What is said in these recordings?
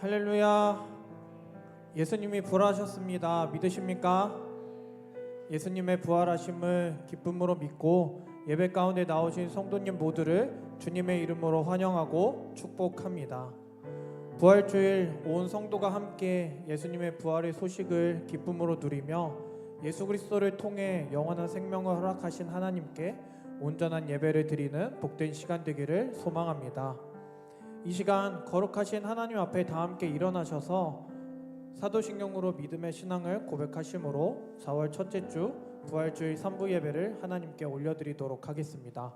할렐루야. 예수님이 부활하셨습니다. 믿으십니까? 예수님의 부활하심을 기쁨으로 믿고 예배 가운데 나오신 성도님 모두를 주님의 이름으로 환영하고 축복합니다. 부활주일 온 성도가 함께 예수님의 부활의 소식을 기쁨으로 누리며 예수 그리스도를 통해 영원한 생명을 허락하신 하나님께 온전한 예배를 드리는 복된 시간 되기를 소망합니다. 이 시간 거룩하신 하나님 앞에 다 함께 일어나셔서 사도신경으로 믿음의 신앙을 고백하심으로 4월 첫째 주 부활주일 3부 예배를 하나님께 올려드리도록 하겠습니다.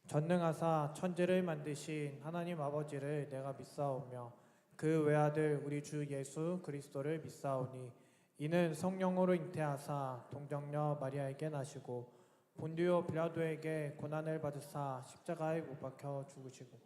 전능하사 천지를 만드신 하나님 아버지를 내가 믿사오며 그 외아들 우리 주 예수 그리스도를 믿사오니 이는 성령으로 잉태하사 동정녀 마리아에게 나시고 본디오 빌라도에게 고난을 받으사 십자가에 못 박혀 죽으시고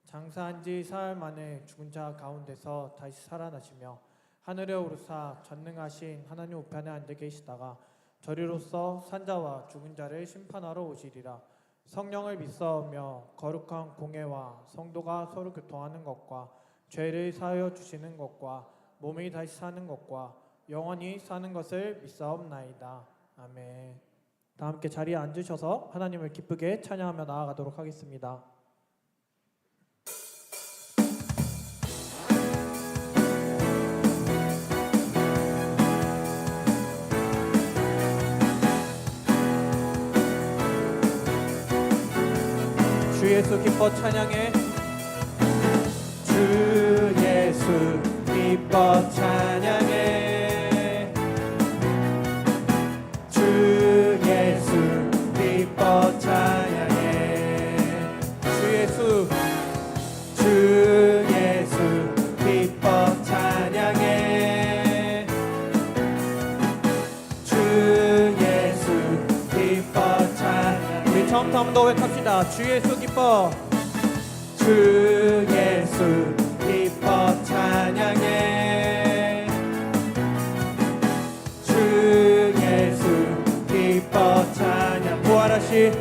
장사한 지 사흘 만에 죽은 자 가운데서 다시 살아나시며 하늘에 오르사 전능하신 하나님 우편에 앉아 계시다가 저리로서 산자와 죽은 자를 심판하러 오시리라. 성령을 믿사오며 거룩한 공회와 성도가 서로 교통하는 것과 죄를 사하여 주시는 것과 몸이 다시 사는 것과 영원히 사는 것을 믿사옵나이다. 아멘. 다 함께 자리에 앉으셔서 하나님을 기쁘게 찬양하며 나아가도록 하겠습니다. 주 예수 기뻐 찬양해. 주 예수 기뻐 찬양해. 주 예수 기뻐 찬양해. 주 예수 기뻐 찬양해. 주 예수 기뻐 찬양해. 우리 처음부터 한번 더 고백합시다. 주 예수 기뻐. 주 예수 기뻐 찬양해. 주 예수 기뻐 찬양. 부활하신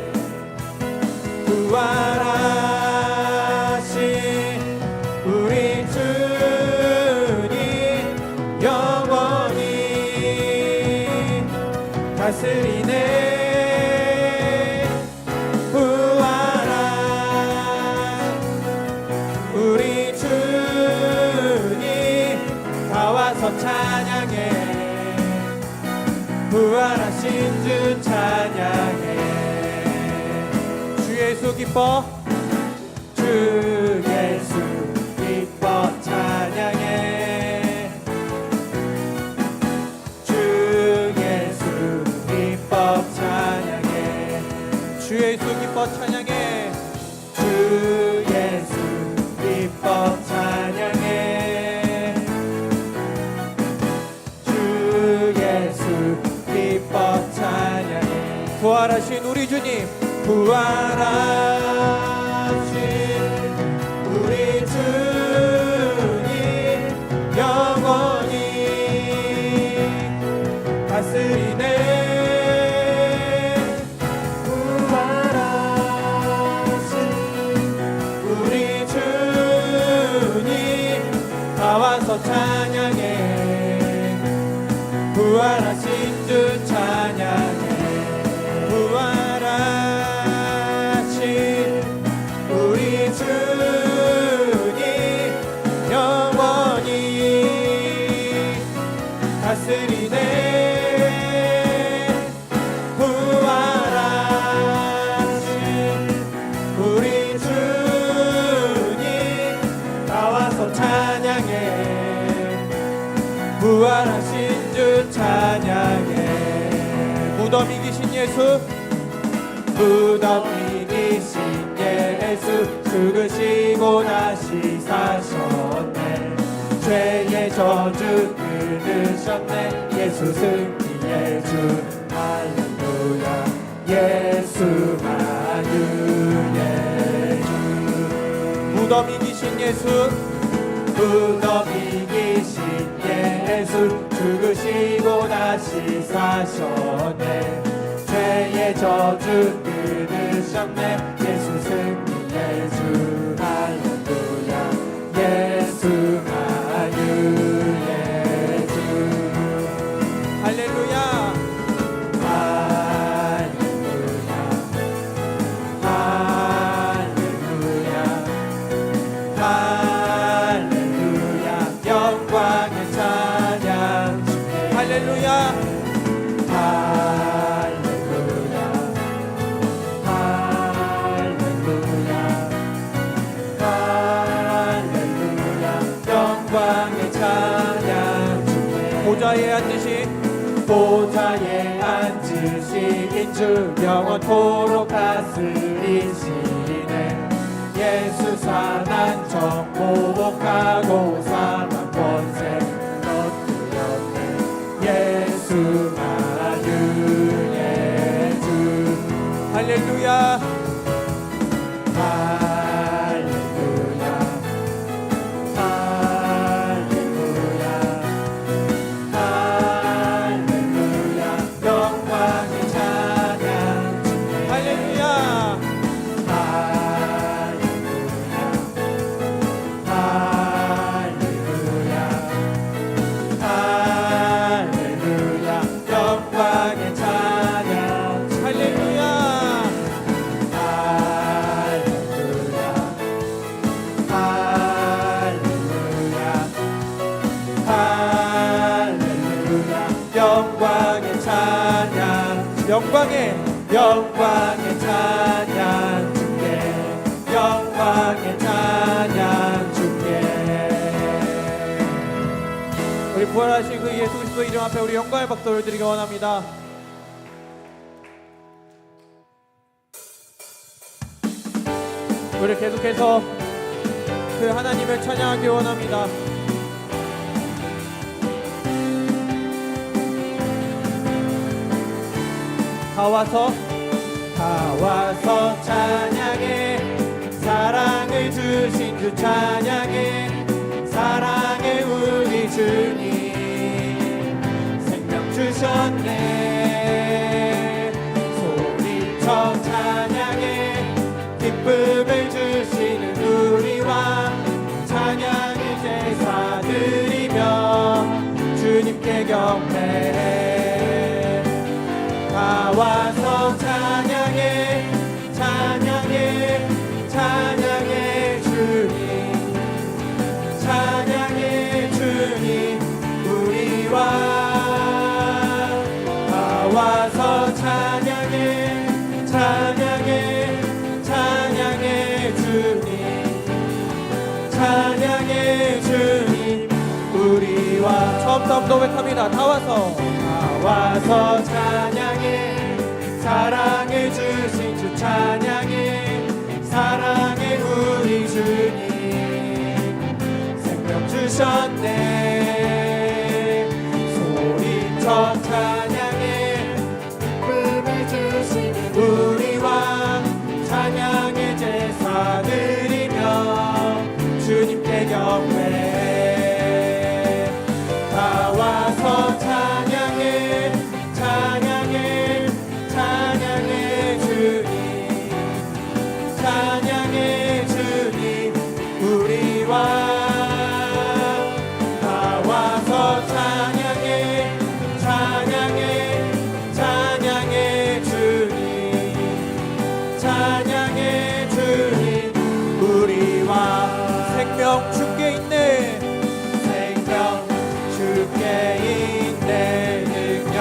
우리 주님 영원히 다스리네. 우리 주님 다 와서 찬양해. 부활하신 주 찬양해. 주 예수 기뻐. 주 예수 기뻐 찬양해. 주 예수 기뻐 찬양해. 주 예수 기뻐 찬양해. 주 예수 기뻐 찬양해. 주 예수 기뻐 찬양해. 부활하신 우리 주님. 부활하신 우리 주님 영원히 다스리네. 부활하신 우리 주님 다 와서 찬양해. 부활하신 주 찬양해. 부활하신 우리 주님 영원히 다스리네. 부활하신 우리 주님 다 와서 찬양해. 부활하신 주 찬양해. 무덤이 계신 예수. 무덤이 계신 예수 죽으시고 다시 사셨네. 죄의 저주 끊으셨네. 예수 승리의 주 할렐루야. 예수 만유의 주. 무덤이 계신 예수. 무덤이 계신 예수 죽으시고 다시 사셨네. 죄의 저주 끊으셨네. 예수 승리의 주 할렐루야. 예수 보좌에 앉으신 주 영원토록 다스리시네. 예수 사랑 정복하고 사망 권세 너뜨렸네. 예수 만유의 주. 할렐루야 할렐루야 할렐루야 할렐루야. 영광의 찬양 주님. 할렐루야 할렐루야 할렐루야. 영광의 찬양. 할렐루야 영광의 찬양 주께. 영광의 찬양 주께. 우리 부활하신 그 예수 그리스도 이름 앞에 우리 영광의 박수를 드리기 원합니다. 우리 계속해서 그 하나님을 찬양하기 원합니다. 다 와서 찬양해. 사랑을 주신 주 찬양해. 사랑의 우리 주님 생명 주셨네. 소리쳐 찬양해. 기쁨을 주시는 우리 왕 찬양의 제사 드리며 주님께 경배해. 다 와서 찬양해. 찬양해. 찬양해 주님. 찬양해 주님 우리 왕. 다 와서 찬양해. 찬양해. 찬양해 주님. 찬양해 주님 우리 왕. 처음부터 고백합니다. 다 와서 찬양해. 사랑을 주신 주 찬양해. 사랑의 우리 주님 생명 주셨네. 소리쳐 찬양해. 기쁨을 주시는 우리 왕 찬양의 제사 드리며 주님께 경배해. 다 와서 찬양해. 찬양해. 찬양해 주님. 찬양해 주님 우리 왕. 다 와서 찬양해. 찬양해. 찬양해 주님. 찬양해 주님 우리 왕. 생명 주께 있네. 생명 주께 있네. 능력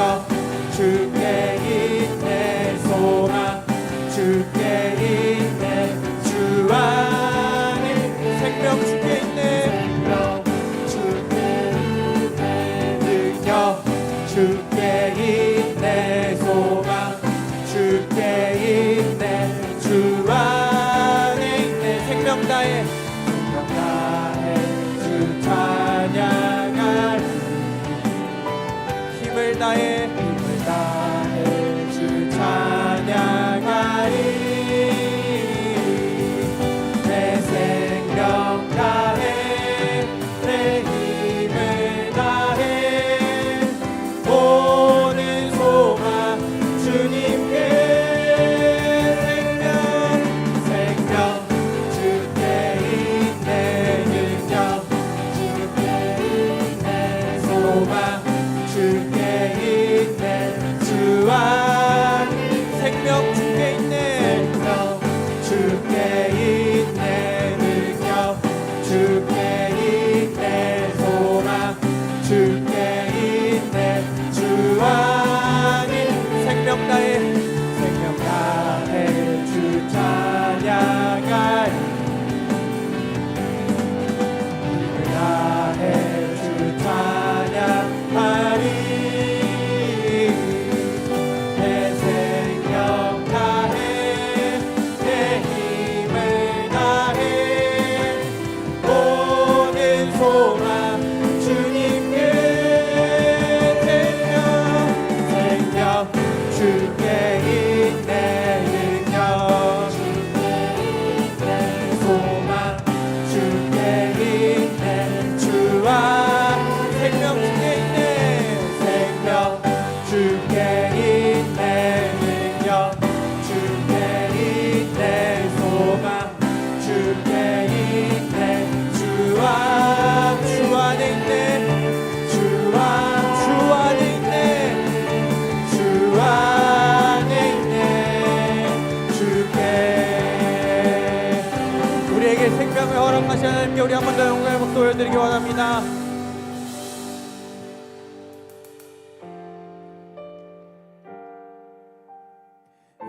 주께 있네. 소망 주께 있네. 주 안에 생명 주께 있네. 생명 주께 있네. 능력 주께 있네. 소망 주께 있네. 주 안에 있네. 생명 다해. 생명 다해 주 찬양하리. 힘을 다해. 힘을 다해 주 찬양하리. 내 생명 다해. 내 힘을 다해. 오는 소망 주님께. 생명 주께 주께 있네 주 안에 있네 주 안에 있네 주 안에 있네 주께 우리에게 생명을 허락하신 하나님께 우리 한 번 더 영광의 박수 올려드리기 원합니다.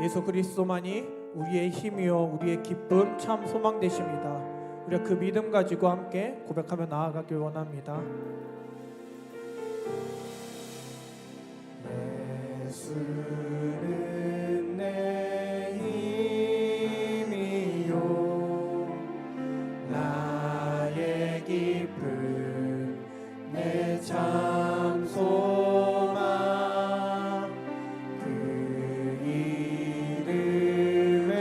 예수 그리스도만이 우리의 힘이요 우리의 기쁨 참 소망 되십니다. 우리가 그 믿음 가지고 함께 고백하며 나아가길 원합니다. 예수는 내 힘이요 나의 기쁨 내 참 소망 그 이름의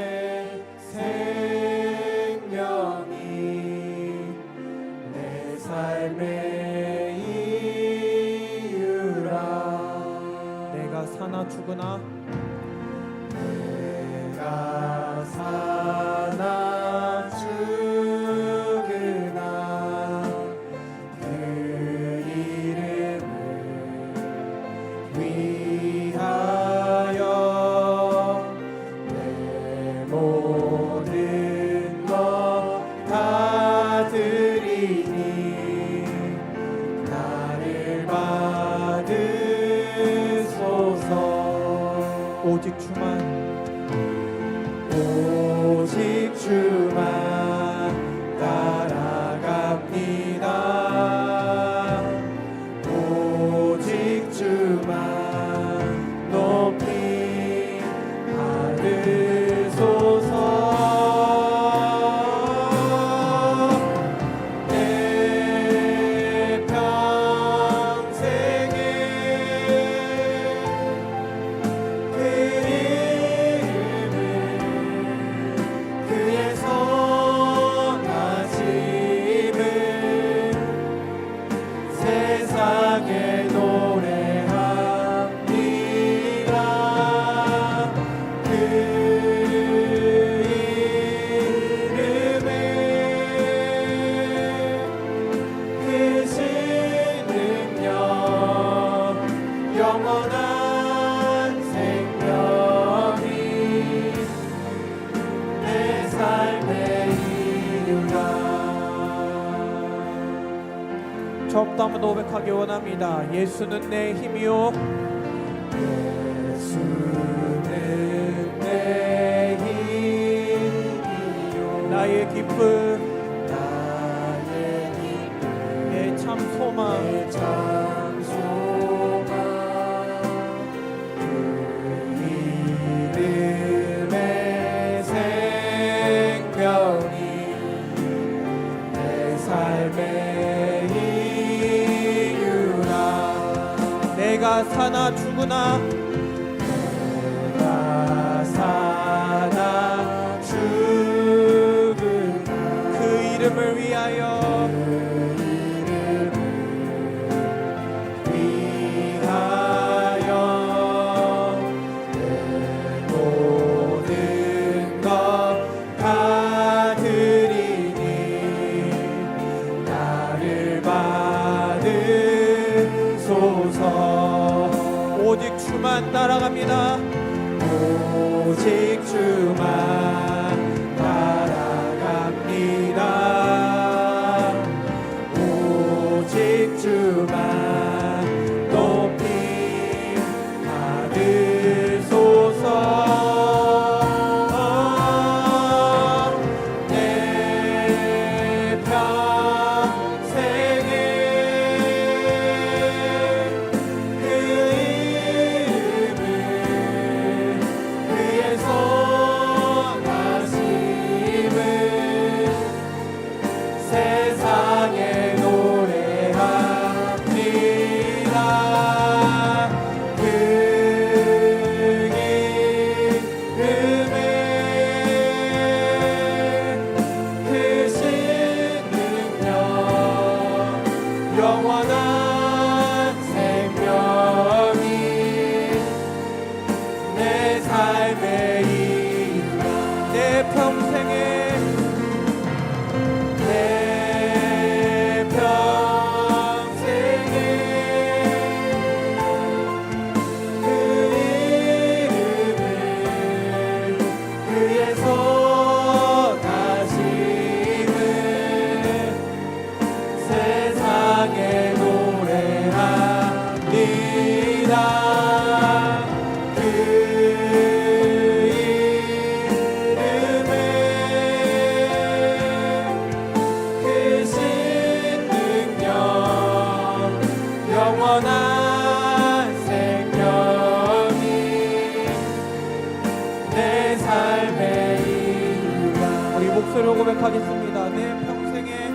생명이 내 삶의 이유라. 내가 사나 죽으나 내가 사나 죽으나 그 이름을 위하여 내 모든 것 다 드리니 나를 받으소서. 오직 주만 따라갑니다. 오직 주만 높이 받으소서. 내 평생에 그 이름을 그의 선하심을 세상에 노래합니다. 그 이름에 크신 능력 영원한 생명이 내 삶의 이유라. 처음부터 한번 고백하기 원합니다. 예수는 내 힘이요 예수는 내 힘이요 나의 기쁨 내 참 소망 그 이름의 생명이 내 삶의 이유라. 내가 사나 죽으나 내가 사나 죽으나 그 이름을 위하여 내 모든 것 다 드리니 나를 받으소서. 오직 주만 따라갑니다. 오직 주만 따라갑니다. 오직 주만 높이 받으소서. 내 평생에 그 이름을 그의 선하심을 이름으로 고백하겠습니다. 내 평생에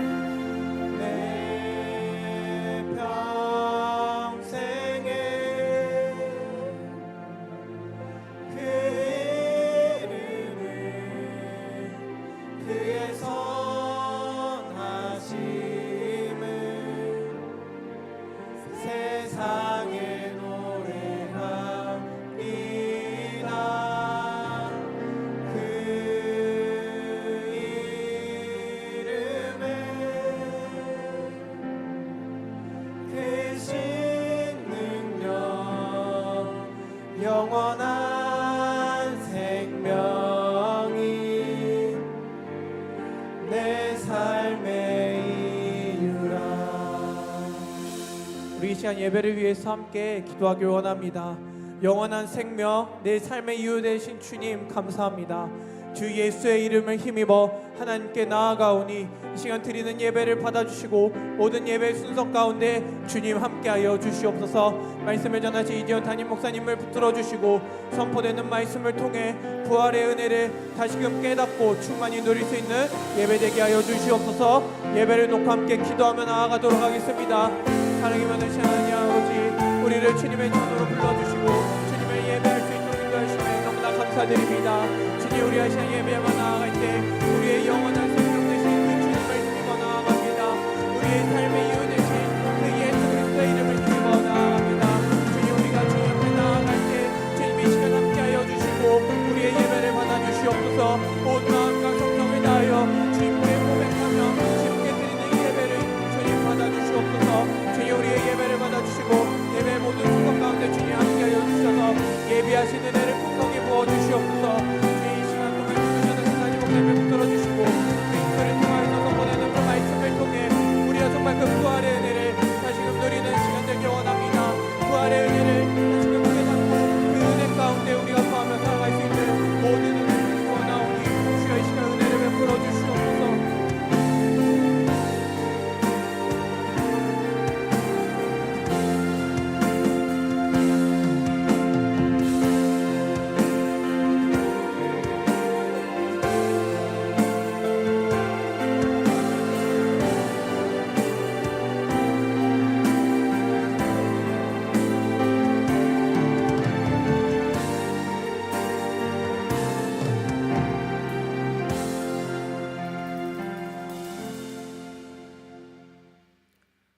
그 이름을 그의 선하심을 세상에 노래합니다. 그 이름에 크신 능력 영원한 생명이 내 삶의 이유라. 우리 이 시간 예배를 위해서 함께 기도하길 원합니다. 영원한 생명, 내 삶의 이유 되신 주님 감사합니다. 주 예수의 이름을 힘입어 하나님께 나아가오니 이 시간 드리는 예배를 받아주시고 모든 예배 순서 가운데 주님 함께하여 주시옵소서. 말씀을 전하신 이지원 담임 목사님을 붙들어 주시고 선포되는 말씀을 통해 부활의 은혜를 다시금 깨닫고 충만히 누릴 수 있는 예배 되게 하여 주시옵소서. 예배를 놓고 함께 기도하며 나아가도록 하겠습니다. 사랑이 많으신 하나님 아버지, 우리를 주님의 전으로 불러주시고 주님의 예배할 수 있도록 인도하시며 너무나 감사드립니다. 주님, 우리 하시는 예배만 나아갈 때 우리의 영원한 생명 되신 그 주님을 힘입어 나아갑니다. 우리의 삶의 이유 되신 그 예수 그리스도의 이름을 힘입어 나아갑니다. 주님, 우리가 주님 앞에 나아갈 때 주님이 이 시간 함께하여 주시고 우리의 예배를 받아주시옵소서. 온 마음과 정성을 다하여 주님께 고백하며 주님께 드리는 이 예배를 주님 받아주시옵소서. 주님, 우리의 예배를 받아주시고 예배 모든 순간 가운데 주님 함께하여 주셔서 예비하신 은혜를 풍성히 부어주시옵소서. 주님, 이 시간 동안 주셔서 하나님 목사님을 붙들어주시고 그리스도를 통하여서 선포되는 그 말씀을 통해 우리가 정말 그 부활의 은혜를 다시금 누리는 시간 되길 원합니다. 부활의 은혜를 다시금 깨닫고 그 은혜 가운데 우리가 거하며 살아갈 수 있는 모든 은혜를 원하오니 주여 이 시간 은혜를 베풀어 주시옵소서.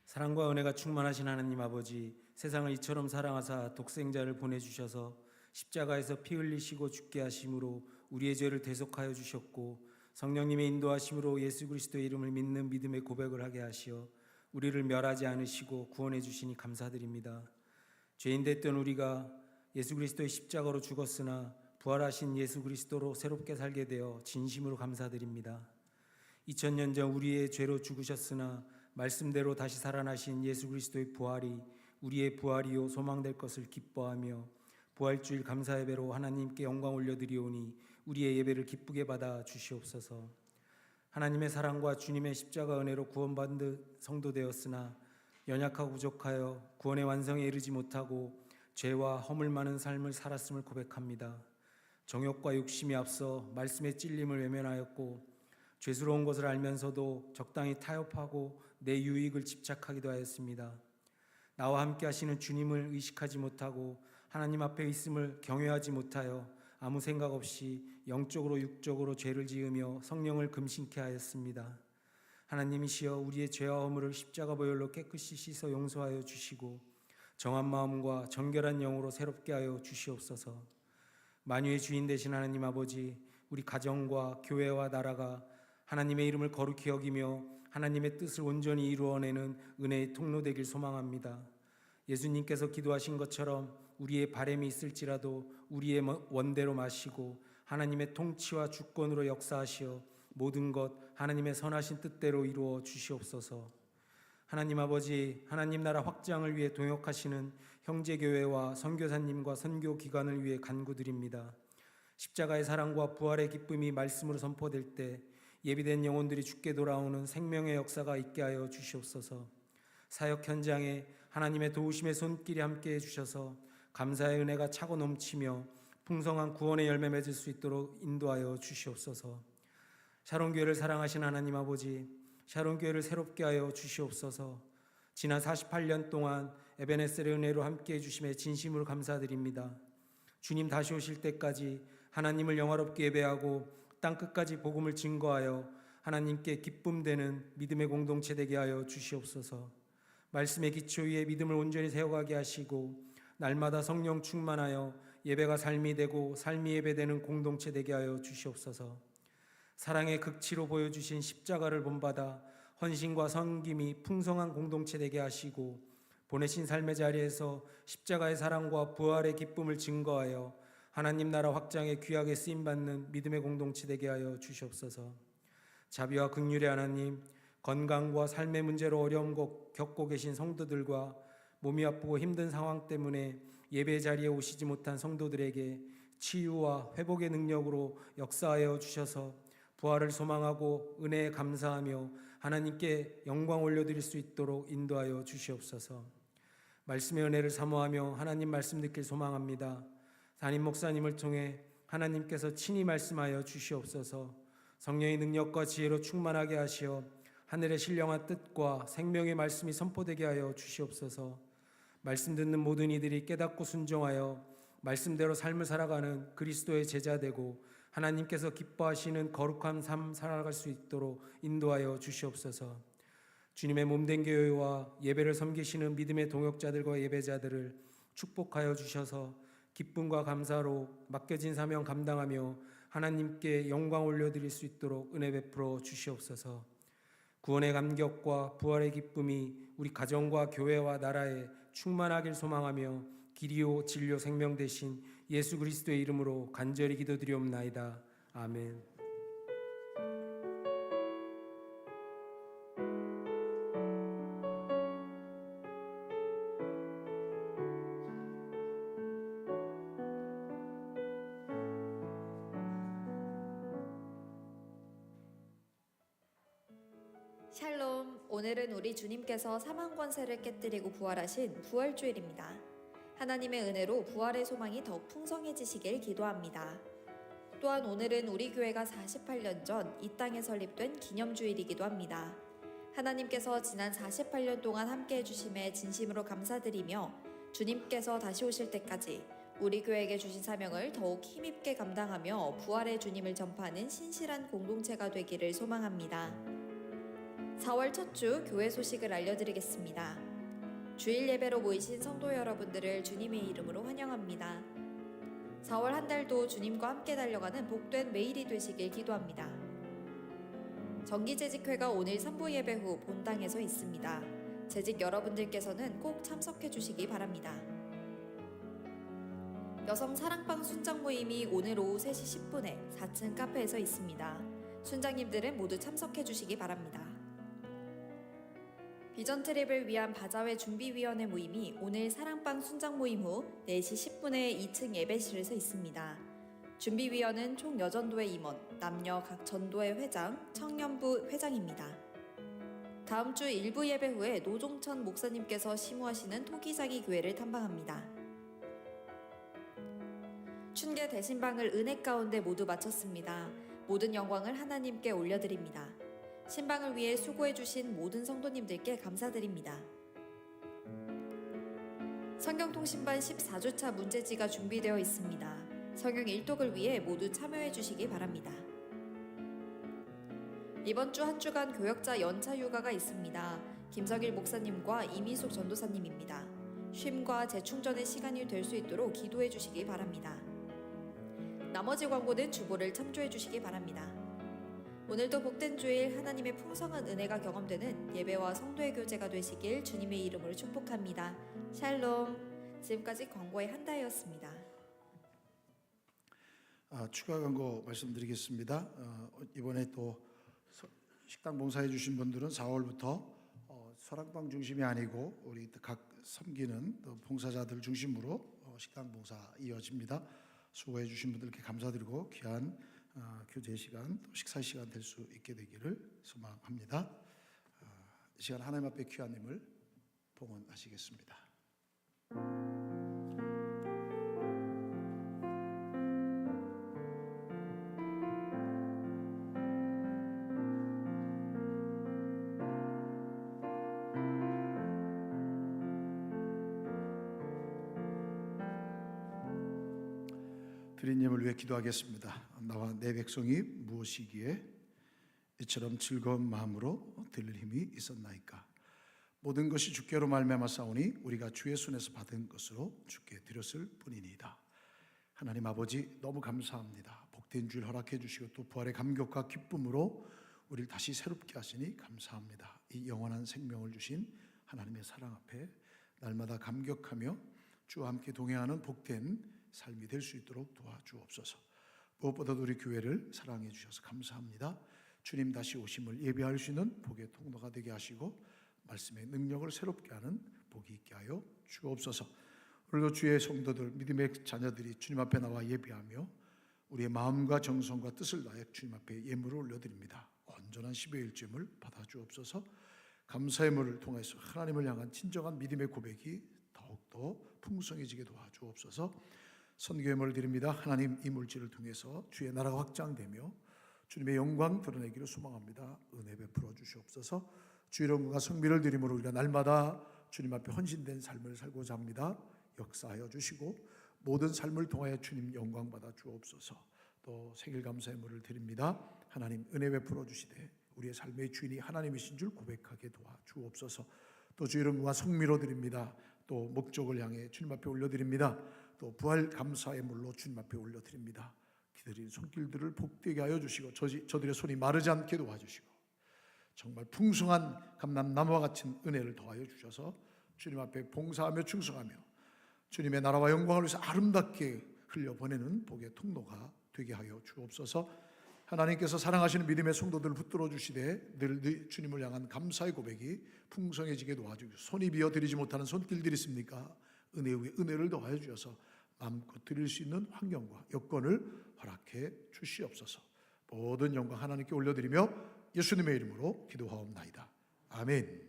사랑과 은혜가 충만하신 하나님 아버지, 세상을 이처럼 사랑하사 독생자를 보내주셔서 십자가에서 피 흘리시고 죽게 하심으로 우리의 죄를 대속하여 주셨고 성령님의 인도하심으로 예수 그리스도의 이름을 믿는 믿음의 고백을 하게 하시어 우리를 멸하지 않으시고 구원해 주시니 감사드립니다. 죄인 됐던 우리가 예수 그리스도의 십자가로 죽었으나 부활하신 예수 그리스도로 새롭게 살게 되어 진심으로 감사드립니다. 2000년 전 우리의 죄로 죽으셨으나 말씀대로 다시 살아나신 예수 그리스도의 부활이 우리의 부활이요 소망될 것을 기뻐하며 부활주일 감사예배로 하나님께 영광 올려드리오니 우리의 예배를 기쁘게 받아 주시옵소서. 하나님의 사랑과 주님의 십자가 은혜로 구원받은 성도 되었으나 연약하고 부족하여 구원의 완성에 이르지 못하고 죄와 허물 많은 삶을 살았음을 고백합니다. 정욕과 욕심이 앞서 말씀의 찔림을 외면하였고 죄스러운 것을 알면서도 적당히 타협하고 내 유익을 집착하기도 하였습니다. 나와 함께 하시는 주님을 의식하지 못하고 하나님 앞에 있음을 경외하지 못하여 아무 생각 없이 영적으로 육적으로 죄를 지으며 성령을 금신케 하였습니다. 하나님이시여 우리의 죄와 허물을 십자가 보혈로 깨끗이 씻어 용서하여 주시고 정한 마음과 정결한 영으로 새롭게 하여 주시옵소서. 만유의 주인 되신 하나님 아버지, 우리 가정과 교회와 나라가 하나님의 이름을 거룩히 여기며 하나님의 뜻을 온전히 이루어내는 은혜의 통로 되길 소망합니다. 예수님께서 기도하신 것처럼 우리의 바램이 있을지라도 우리의 원대로 마시고 하나님의 통치와 주권으로 역사하시어 모든 것 하나님의 선하신 뜻대로 이루어 주시옵소서. 하나님 아버지, 하나님 나라 확장을 위해 동역하시는 형제교회와 선교사님과 선교기관을 위해 간구드립니다. 십자가의 사랑과 부활의 기쁨이 말씀으로 선포될 때 예비된 영혼들이 죽게 돌아오는 생명의 역사가 있게 하여 주시옵소서. 사역 현장에 하나님의 도우심의 손길이 함께해 주셔서 감사의 은혜가 차고 넘치며 풍성한 구원의 열매 맺을 수 있도록 인도하여 주시옵소서. 샤론교회를 사랑하신 하나님 아버지, 샤론교회를 새롭게 하여 주시옵소서. 지난 48년 동안 에베네셀의 은혜로 함께해 주심에 진심으로 감사드립니다. 주님 다시 오실 때까지 하나님을 영화롭게 예배하고 땅끝까지 복음을 증거하여 하나님께 기쁨되는 믿음의 공동체 되게 하여 주시옵소서. 말씀의 기초 위에 믿음을 온전히 세워가게 하시고 날마다 성령 충만하여 예배가 삶이 되고 삶이 예배되는 공동체 되게 하여 주시옵소서. 사랑의 극치로 보여주신 십자가를 본받아 헌신과 섬김이 풍성한 공동체 되게 하시고 보내신 삶의 자리에서 십자가의 사랑과 부활의 기쁨을 증거하여 하나님 나라 확장에 귀하게 쓰임받는 믿음의 공동체 되게 하여 주시옵소서. 자비와 긍휼의 하나님, 건강과 삶의 문제로 어려움 겪고 계신 성도들과 몸이 아프고 힘든 상황 때문에 예배 자리에 오시지 못한 성도들에게 치유와 회복의 능력으로 역사하여 주셔서 부활을 소망하고 은혜에 감사하며 하나님께 영광 올려드릴 수 있도록 인도하여 주시옵소서. 말씀의 은혜를 사모하며 하나님 말씀 듣길 소망합니다. 담임 목사님을 통해 하나님께서 친히 말씀하여 주시옵소서. 성령의 능력과 지혜로 충만하게 하시어 하늘의 신령한 뜻과 생명의 말씀이 선포되게 하여 주시옵소서. 말씀 듣는 모든 이들이 깨닫고 순종하여 말씀대로 삶을 살아가는 그리스도의 제자 되고 하나님께서 기뻐하시는 거룩한 삶 살아갈 수 있도록 인도하여 주시옵소서. 주님의 몸된 교회와 예배를 섬기시는 믿음의 동역자들과 예배자들을 축복하여 주셔서 기쁨과 감사로 맡겨진 사명 감당하며 하나님께 영광 올려드릴 수 있도록 은혜 베풀어 주시옵소서. 구원의 감격과 부활의 기쁨이 우리 가정과 교회와 나라에 충만하길 소망하며 길이요 진료 생명 되신 예수 그리스도의 이름으로 간절히 기도드리옵나이다. 아멘. 샬롬, 오늘은 우리 주님께서 사망 권세를 깨뜨리고 부활하신 부활주일입니다. 하나님의 은혜로 부활의 소망이 더 풍성해지시길 기도합니다. 또한 오늘은 우리 교회가 48년 전 이 땅에 설립된 기념주일이기도 합니다. 하나님께서 지난 48년 동안 함께해 주심에 진심으로 감사드리며 주님께서 다시 오실 때까지 우리 교회에게 주신 사명을 더욱 힘있게 감당하며 부활의 주님을 전파하는 신실한 공동체가 되기를 소망합니다. 4월 첫 주 교회 소식을 알려드리겠습니다. 주일 예배로 모이신 성도 여러분들을 주님의 이름으로 환영합니다. 4월 한 달도 주님과 함께 달려가는 복된 매일이 되시길 기도합니다. 정기재직회가 오늘 3부 예배 후 본당에서 있습니다. 재직 여러분들께서는 꼭 참석해 주시기 바랍니다. 여성 사랑방 순장 모임이 오늘 오후 3시 10분에 4층 카페에서 있습니다. 순장님들은 모두 참석해 주시기 바랍니다. 비전 트립을 위한 바자회 준비위원회 모임이 오늘 사랑방 순장 모임 후 4시 10분에 2층 예배실에서 있습니다. 준비위원은 총 여전도의 임원, 남녀 각 전도의 회장, 청년부 회장입니다. 다음 주 일부 예배 후에 노종천 목사님께서 심우하시는 토기자기 교회를 탐방합니다. 춘계 대신방을 은혜 가운데 모두 마쳤습니다. 모든 영광을 하나님께 올려드립니다. 신방을 위해 수고해주신 모든 성도님들께 감사드립니다. 성경통신반 14주차 문제지가 준비되어 있습니다. 성경 일독을 위해 모두 참여해 주시기 바랍니다. 이번 주 한 주간 교역자 연차 휴가가 있습니다. 김석일 목사님과 이미숙 전도사님입니다. 쉼과 재충전의 시간이 될 수 있도록 기도해 주시기 바랍니다. 나머지 광고는 주보를 참조해 주시기 바랍니다. 오늘도 복된 주일 하나님의 풍성한 은혜가 경험되는 예배와 성도의 교제가 되시길 주님의 이름으로 축복합니다. 샬롬. 지금까지 광고의 한다혜였습니다. 추가 광고 말씀드리겠습니다. 이번에 또 식당 봉사해 주신 분들은 4월부터 서랑방 중심이 아니고 우리 각 섬기는 또 봉사자들 중심으로 식당 봉사 이어집니다. 수고해 주신 분들께 감사드리고 귀한 교제 시간, 또 식사 시간 될 수 있게 되기를 소망합니다. 이 시간 하나님 앞에 귀한 힘을 봉헌하시겠습니다. 드린 예물 위해 기도하겠습니다. 나와 내 백성이 무엇이기에 이처럼 즐거운 마음으로 드릴 힘이 있었나이까. 모든 것이 주께로 말미암아 싸우니 우리가 주의 손에서 받은 것으로 주께 드렸을 뿐이니이다. 하나님 아버지, 너무 감사합니다. 복된 주일 허락해 주시고 또 부활의 감격과 기쁨으로 우리를 다시 새롭게 하시니 감사합니다. 이 영원한 생명을 주신 하나님의 사랑 앞에 날마다 감격하며 주와 함께 동행하는 복된 삶이 될 수 있도록 도와주옵소서. 무엇보다도 우리 교회를 사랑해 주셔서 감사합니다. 주님 다시 오심을 예비할 수 있는 복의 통로가 되게 하시고 말씀의 능력을 새롭게 하는 복이 있게 하여 주옵소서. 오늘도 주의 성도들, 믿음의 자녀들이 주님 앞에 나와 예비하며 우리의 마음과 정성과 뜻을 다해 주님 앞에 예물을 올려드립니다. 온전한 10의 1점을 받아 주옵소서. 감사의 물을 통해서 하나님을 향한 진정한 믿음의 고백이 더욱더 풍성해지게 도와주옵소서. 선교의 물을 드립니다. 하나님, 이 물질을 통해서 주의 나라가 확장되며 주님의 영광 드러내기를 소망합니다. 은혜 베풀어 주시옵소서. 주의 이름과 성비를 드림으로 우리가 날마다 주님 앞에 헌신된 삶을 살고자 합니다. 역사하여 주시고 모든 삶을 통하여 주님 영광 받아 주옵소서. 또 생일 감사의 물을 드립니다. 하나님, 은혜 베풀어 주시되 우리의 삶의 주인이 하나님이신 줄 고백하게 도와 주옵소서. 또 주의 이름과 성미로 드립니다. 또 목적을 향해 주님 앞에 올려드립니다. 또 부활 감사의 물로 주님 앞에 올려드립니다. 기다린 손길들을 복되게 하여 주시고 저들의 손이 마르지 않게 도와주시고 정말 풍성한 감람나무와 같은 은혜를 더하여 주셔서 주님 앞에 봉사하며 충성하며 주님의 나라와 영광을 위해서 아름답게 흘려보내는 복의 통로가 되게 하여 주옵소서. 하나님께서 사랑하시는 믿음의 성도들을 붙들어 주시되 늘 주님을 향한 감사의 고백이 풍성해지게 도와주시고 손이 비어 드리지 못하는 손길들이 있습니까? 은혜 위에 은혜를 더하여 주셔서 마음껏 드릴 수 있는 환경과 여건을 허락해 주시옵소서. 모든 영광 하나님께 올려드리며 예수님의 이름으로 기도하옵나이다. 아멘.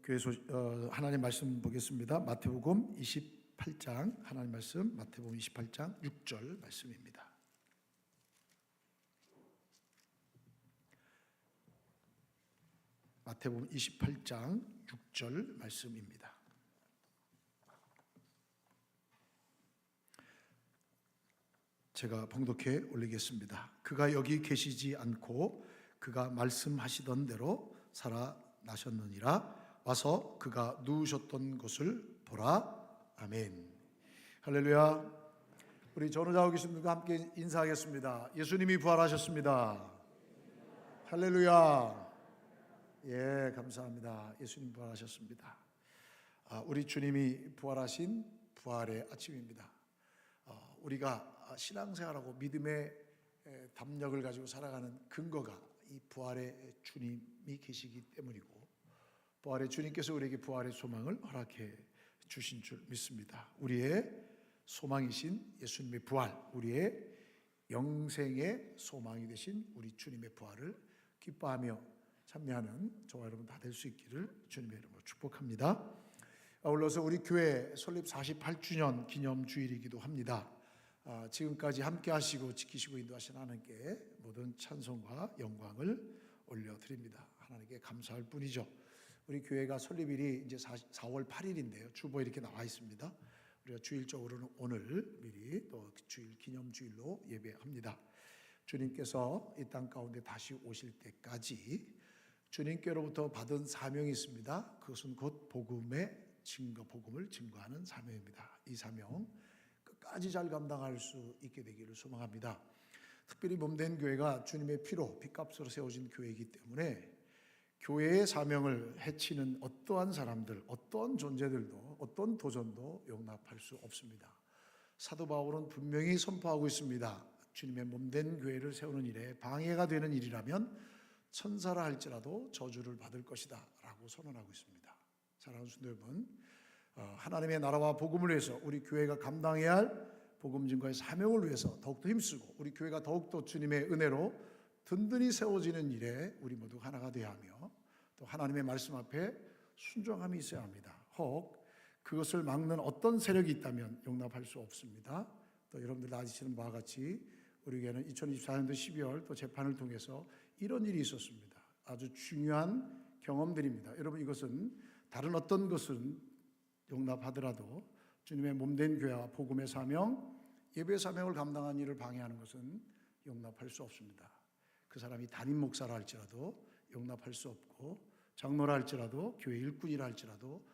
교회 하나님 말씀 보겠습니다. 마태복음 28장 하나님 말씀 마태복음 28장 6절 말씀입니다. 마태복음 28장 6절 말씀입니다. 제가 봉독해 올리겠습니다. 그가 여기 계시지 않고 그가 말씀하시던 대로 살아나셨느니라. 와서 그가 누우셨던 곳을 보라. 아멘. 할렐루야. 우리 전우자고 계신 분과 함께 인사하겠습니다. 예수님이 부활하셨습니다. 할렐루야. 예, 감사합니다. 예수님 부활하셨습니다. 우리 주님이 부활하신 부활의 아침입니다. 우리가 신앙생활하고 믿음의 담력을 가지고 살아가는 근거가 이 부활의 주님이 계시기 때문이고 부활의 주님께서 우리에게 부활의 소망을 허락해 주신 줄 믿습니다. 우리의 소망이신 예수님의 부활, 우리의 영생의 소망이 되신 우리 주님의 부활을 기뻐하며 참여하는 저와 여러분 다 될 수 있기를 주님의 이름으로 축복합니다. 아울러서 우리 교회 설립 48주년 기념주일이기도 합니다. 지금까지 함께 하시고 지키시고 인도하신 하나님께 모든 찬송과 영광을 올려드립니다. 하나님께 감사할 뿐이죠. 우리 교회가 설립일이 이제 4월 8일인데요. 주보에 이렇게 나와 있습니다. 우리가 주일적으로는 오늘 미리 또 주일 기념주일로 예배합니다. 주님께서 이 땅 가운데 다시 오실 때까지 주님께로부터 받은 사명이 있습니다. 그것은 곧 복음의 증거, 복음을 증거하는 사명입니다. 이 사명 끝까지 잘 감당할 수 있게 되기를 소망합니다. 특별히 몸된 교회가 주님의 피로 핏값으로 세워진 교회이기 때문에 교회의 사명을 해치는 어떠한 사람들, 어떠한 존재들도 어떤 도전도 용납할 수 없습니다. 사도 바울은 분명히 선포하고 있습니다. 주님의 몸된 교회를 세우는 일에 방해가 되는 일이라면 천사라 할지라도 저주를 받을 것이다 라고 선언하고 있습니다. 사랑하는 성도 여러분, 하나님의 나라와 복음을 위해서 우리 교회가 감당해야 할 복음 증거의 사명을 위해서 더욱더 힘쓰고 우리 교회가 더욱더 주님의 은혜로 든든히 세워지는 일에 우리 모두 하나가 되어야 하며 또 하나님의 말씀 앞에 순종함이 있어야 합니다. 혹 그것을 막는 어떤 세력이 있다면 용납할 수 없습니다. 또 여러분들 아시는 바와 같이 우리 교회는 2024년도 12월 또 재판을 통해서 이런 일이 있었습니다. 아주 중요한 경험들입니다. 여러분, 이것은 다른 어떤 것은 용납하더라도 주님의 몸된 교회와 복음의 사명, 예배의 사명을 감당하는 일을 방해하는 것은 용납할 수 없습니다. 그 사람이 담임 목사라 할지라도 용납할 수 없고, 장로라 할지라도, 교회 일꾼이라 할지라도,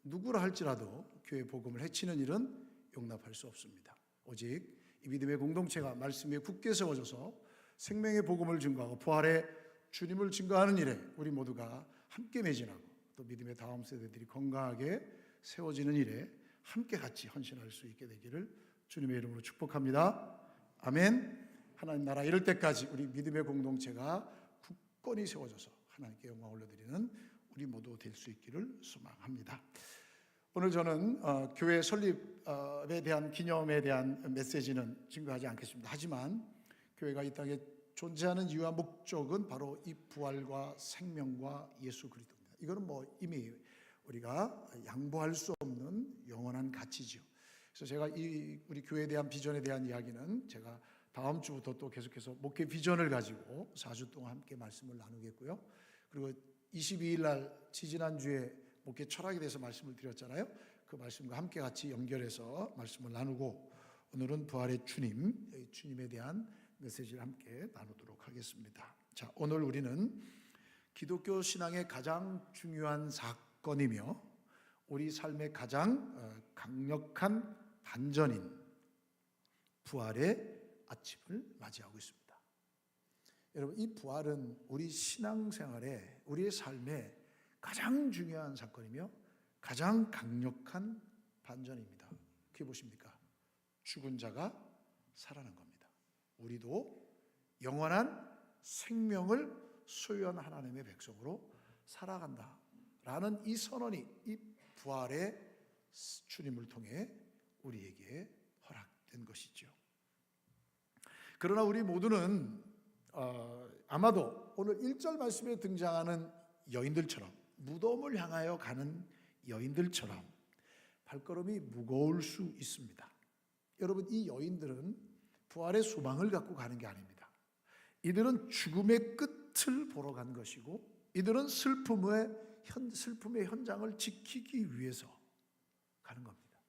누구라 할지라도 교회 복음을 해치는 일은 용납할 수 없습니다. 오직 이 믿음의 공동체가 말씀 위에 굳게 세워져서 생명의 복음을 증거하고 부활의 주님을 증거하는 일에 우리 모두가 함께 매진하고, 또 믿음의 다음 세대들이 건강하게 세워지는 일에 함께 같이 헌신할 수 있게 되기를 주님의 이름으로 축복합니다. 아멘. 하나님 나라 이럴 때까지 우리 믿음의 공동체가 굳건히 세워져서 하나님께 영광 올려드리는 우리 모두 될 수 있기를 소망합니다. 오늘 저는 교회 설립에 대한 기념에 대한 메시지는 증거하지 않겠습니다. 하지만 교회가 이 땅에 존재하는 이유와 목적은 바로 이 부활과 생명과 예수 그리스도입니다. 이거는 이미 우리가 양보할 수 없는 영원한 가치지요. 그래서 제가 우리 교회에 대한 비전에 대한 이야기는 제가 다음 주부터 또 계속해서 목회 비전을 가지고 4주 동안 함께 말씀을 나누겠고요. 그리고 22일 날 지지난주에 목회 철학에 대해서 말씀을 드렸잖아요. 그 말씀과 함께 같이 연결해서 말씀을 나누고, 오늘은 부활의 주님에 대한 메시지를 함께 나누도록 하겠습니다. 자, 오늘 우리는 기독교 신앙의 가장 중요한 사건이며 우리 삶의 가장 강력한 반전인 부활의 아침을 맞이하고 있습니다. 여러분, 이 부활은 우리 신앙생활에, 우리의 삶에 가장 중요한 사건이며 가장 강력한 반전입니다. 그게 무엇입니까? 죽은 자가 살아난 겁니다. 우리도 영원한 생명을 소유한 하나님의 백성으로 살아간다라는 이 선언이 이 부활의 주님을 통해 우리에게 허락된 것이죠. 그러나 우리 모두는 아마도 오늘 1절 말씀에 등장하는 여인들처럼, 무덤을 향하여 가는 여인들처럼 발걸음이 무거울 수 있습니다. 여러분, 이 여인들은 부활의 소망을 갖고 가는 게 아닙니다. 이들은 죽음의 끝을 보러 간 것이고, 이들은 슬픔의 현장을 지키기 위해서 가는 겁니다.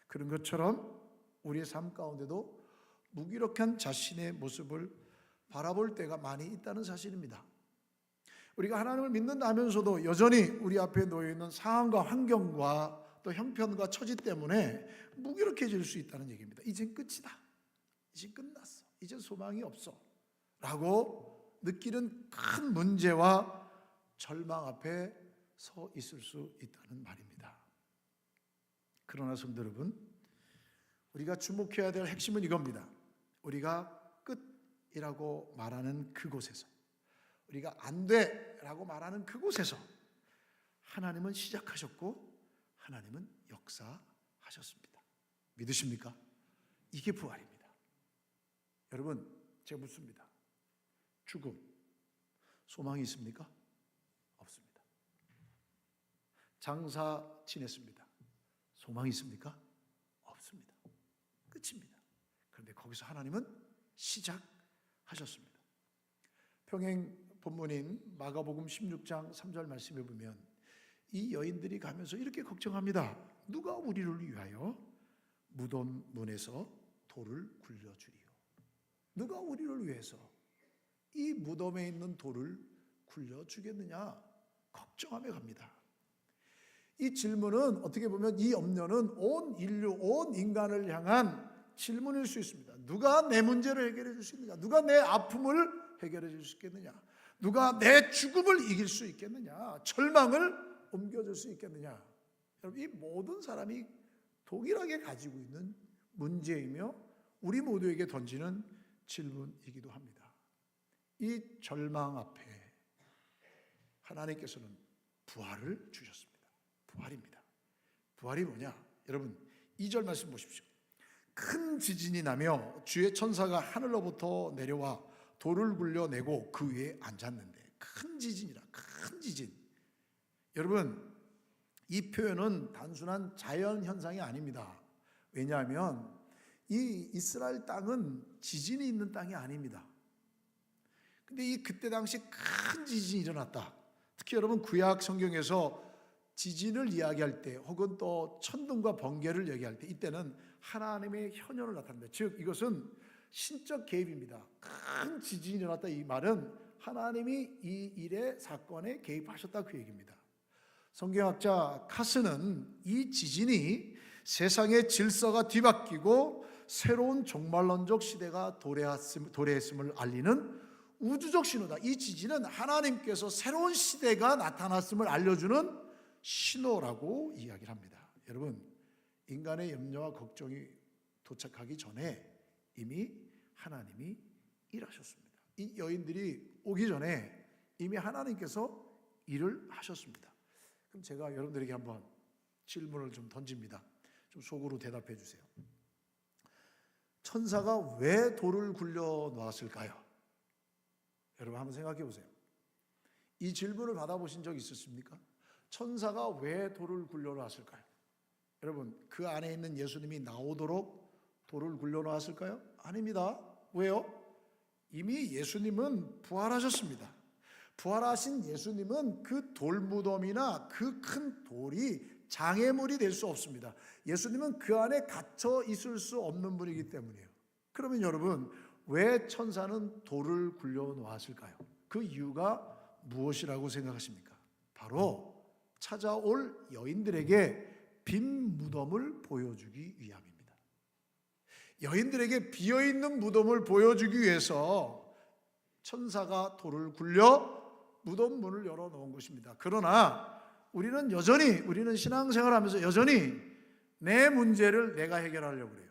그런 것처럼 우리의 삶 가운데도 무기력한 자신의 모습을 바라볼 때가 많이 있다는 사실입니다. 우리가 하나님을 믿는다면서도 여전히 우리 앞에 놓여있는 상황과 환경과 또 형편과 처지 때문에 무기력해질 수 있다는 얘기입니다. 이젠 끝이다, 이제 끝났어, 이제 소망이 없어 라고 느끼는 큰 문제와 절망 앞에 서 있을 수 있다는 말입니다. 그러나 성도 여러분, 우리가 주목해야 될 핵심은 이겁니다. 우리가 끝이라고 말하는 그곳에서, 우리가 안 돼라고 말하는 그곳에서 하나님은 시작하셨고 하나님은 역사하셨습니다. 믿으십니까? 이게 부활입니다. 여러분, 제가 묻습니다. 죽음, 소망이 있습니까? 없습니다. 장사 지냈습니다. 소망이 있습니까? 없습니다. 끝입니다. 그런데 거기서 하나님은 시작하셨습니다. 평행 본문인 마가복음 16장 3절 말씀에 보면 이 여인들이 가면서 이렇게 걱정합니다. 누가 우리를 위하여 무덤 문에서 돌을 굴려주리요? 누가 우리를 위해서 이 무덤에 있는 돌을 굴려주겠느냐 걱정하며 갑니다. 이 질문은 어떻게 보면 이 염려는 온 인류, 온 인간을 향한 질문일 수 있습니다. 누가 내 문제를 해결해 줄 수 있느냐? 누가 내 아픔을 해결해 줄 수 있겠느냐? 누가 내 죽음을 이길 수 있겠느냐? 절망을 옮겨줄 수 있겠느냐? 여러분, 이 모든 사람이 동일하게 가지고 있는 문제이며 우리 모두에게 던지는 질문이기도 합니다. 이 절망 앞에 하나님께서는 부활을 주셨습니다. 부활입니다. 부활이 뭐냐? 여러분, 2절 말씀 보십시오. 큰 지진이 나며 주의 천사가 하늘로부터 내려와 돌을 굴려내고 그 위에 앉았는데, 큰 지진이라, 큰 지진. 여러분, 이 표현은 단순한 자연 현상이 아닙니다. 왜냐하면 이 이스라엘 땅은 지진이 있는 땅이 아닙니다. 근데 그때 당시 큰 지진이 일어났다. 특히 여러분 구약 성경에서 지진을 이야기할 때 혹은 또 천둥과 번개를 얘기할 때 이때는 하나님의 현현을 나타낸다. 즉 이것은 신적 개입입니다. 큰 지진이 일어났다 이 말은 하나님이 이 일의 사건에 개입하셨다 그 얘기입니다. 성경학자 카스는 이 지진이 세상의 질서가 뒤바뀌고 새로운 종말론적 시대가 도래했음을 알리는 우주적 신호다. 이 지진은 하나님께서 새로운 시대가 나타났음을 알려주는 신호라고 이야기를 합니다. 여러분, 인간의 염려와 걱정이 도착하기 전에 이미 하나님이 일하셨습니다. 이 여인들이 오기 전에 이미 하나님께서 일을 하셨습니다. 그럼 제가 여러분들에게 한번 질문을 좀 던집니다. 좀 속으로 대답해 주세요. 천사가 왜 돌을 굴려 놓았을까요? 여러분 한번 생각해 보세요. 이 질문을 받아보신 적 있으십니까? 천사가 왜 돌을 굴려 놓았을까요? 여러분 그 안에 있는 예수님이 나오도록 돌을 굴려 놓았을까요? 아닙니다. 왜요? 이미 예수님은 부활하셨습니다. 부활하신 예수님은 그 돌무덤이나 그 큰 돌이 장애물이 될 수 없습니다. 예수님은 그 안에 갇혀 있을 수 없는 분이기 때문이에요. 그러면 여러분 왜 천사는 돌을 굴려 놓았을까요? 그 이유가 무엇이라고 생각하십니까? 바로 찾아올 여인들에게 빈 무덤을 보여주기 위함입니다. 여인들에게 비어있는 무덤을 보여주기 위해서 천사가 돌을 굴려 무덤 문을 열어놓은 것입니다. 그러나 우리는 신앙생활하면서 여전히 내 문제를 내가 해결하려고 그래요.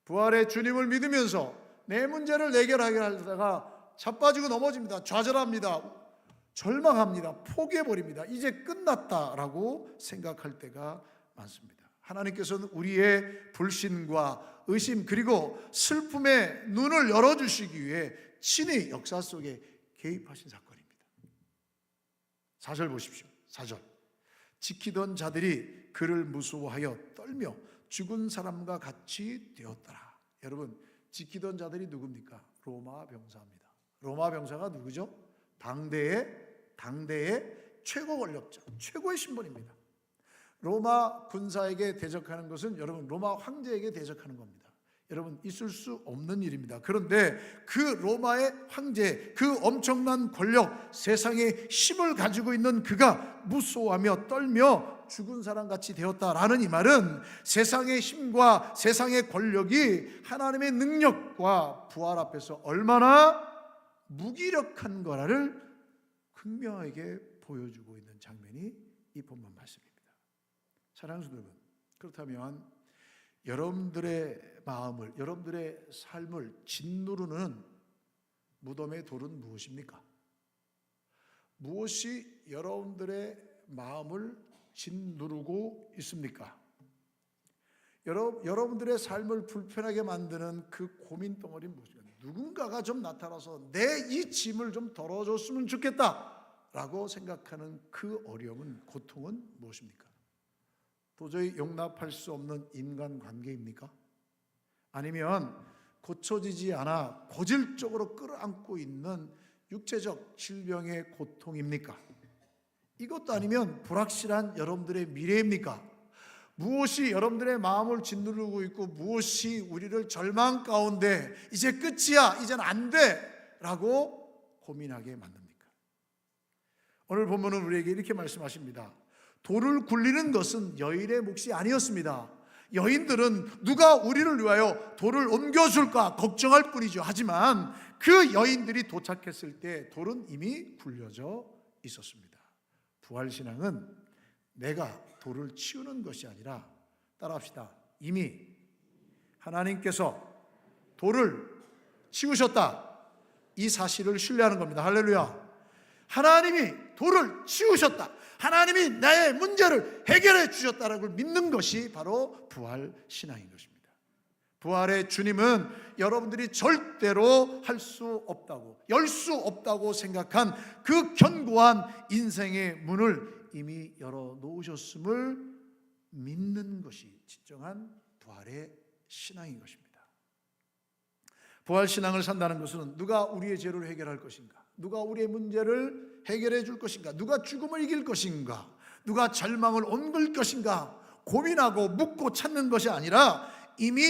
부활의 주님을 믿으면서 내 문제를 해결하다가 자빠지고 넘어집니다. 좌절합니다. 절망합니다. 포기해버립니다. 이제 끝났다라고 생각할 때가 많습니다. 하나님께서는 우리의 불신과 의심 그리고 슬픔의 눈을 열어주시기 위해 친히 역사 속에 개입하신 사건입니다. 4절 보십시오. 4절. 지키던 자들이 그를 무서워하여 떨며 죽은 사람과 같이 되었더라. 여러분 지키던 자들이 누굽니까? 로마 병사입니다. 로마 병사가 누구죠? 당대의 최고 권력자, 최고의 신분입니다. 로마 군사에게 대적하는 것은 여러분 로마 황제에게 대적하는 겁니다. 여러분 있을 수 없는 일입니다. 그런데 그 로마의 황제, 그 엄청난 권력, 세상의 힘을 가지고 있는 그가 무서워하며 떨며 죽은 사람같이 되었다라는 이 말은 세상의 힘과 세상의 권력이 하나님의 능력과 부활 앞에서 얼마나 무기력한 거라를 극명하게 보여주고 있는 장면이 이 본문 말씀입니다. 사랑하는 성도 여러분, 그렇다면 여러분들의 마음을, 여러분들의 삶을 짓누르는 무덤의 돌은 무엇입니까? 무엇이 여러분들의 마음을 짓누르고 있습니까? 여러분들의 삶을 불편하게 만드는 그 고민 덩어리는 무엇입니까? 누군가가 좀 나타나서 내 이 짐을 좀 덜어줬으면 좋겠다라고 생각하는 그 어려움은, 고통은 무엇입니까? 도저히 용납할 수 없는 인간관계입니까? 아니면 고쳐지지 않아 고질적으로 끌어안고 있는 육체적 질병의 고통입니까? 이것도 아니면 불확실한 여러분들의 미래입니까? 무엇이 여러분들의 마음을 짓누르고 있고 무엇이 우리를 절망 가운데 이제 끝이야, 이젠 안 돼 라고 고민하게 만듭니까? 오늘 본문은 우리에게 이렇게 말씀하십니다. 돌을 굴리는 것은 여인의 몫이 아니었습니다. 여인들은 누가 우리를 위하여 돌을 옮겨줄까 걱정할 뿐이죠. 하지만 그 여인들이 도착했을 때 돌은 이미 굴려져 있었습니다. 부활신앙은 내가 돌을 치우는 것이 아니라, 따라합시다, 이미 하나님께서 돌을 치우셨다, 이 사실을 신뢰하는 겁니다. 할렐루야. 하나님이 돌을 치우셨다, 하나님이 나의 문제를 해결해 주셨다는 걸 믿는 것이 바로 부활신앙인 것입니다. 부활의 주님은 여러분들이 절대로 할 수 없다고, 열 수 없다고 생각한 그 견고한 인생의 문을 이미 열어놓으셨음을 믿는 것이 진정한 부활의 신앙인 것입니다. 부활신앙을 산다는 것은 누가 우리의 죄를 해결할 것인가, 누가 우리의 문제를 해결해 줄 것인가, 누가 죽음을 이길 것인가, 누가 절망을 옮길 것인가 고민하고 묻고 찾는 것이 아니라 이미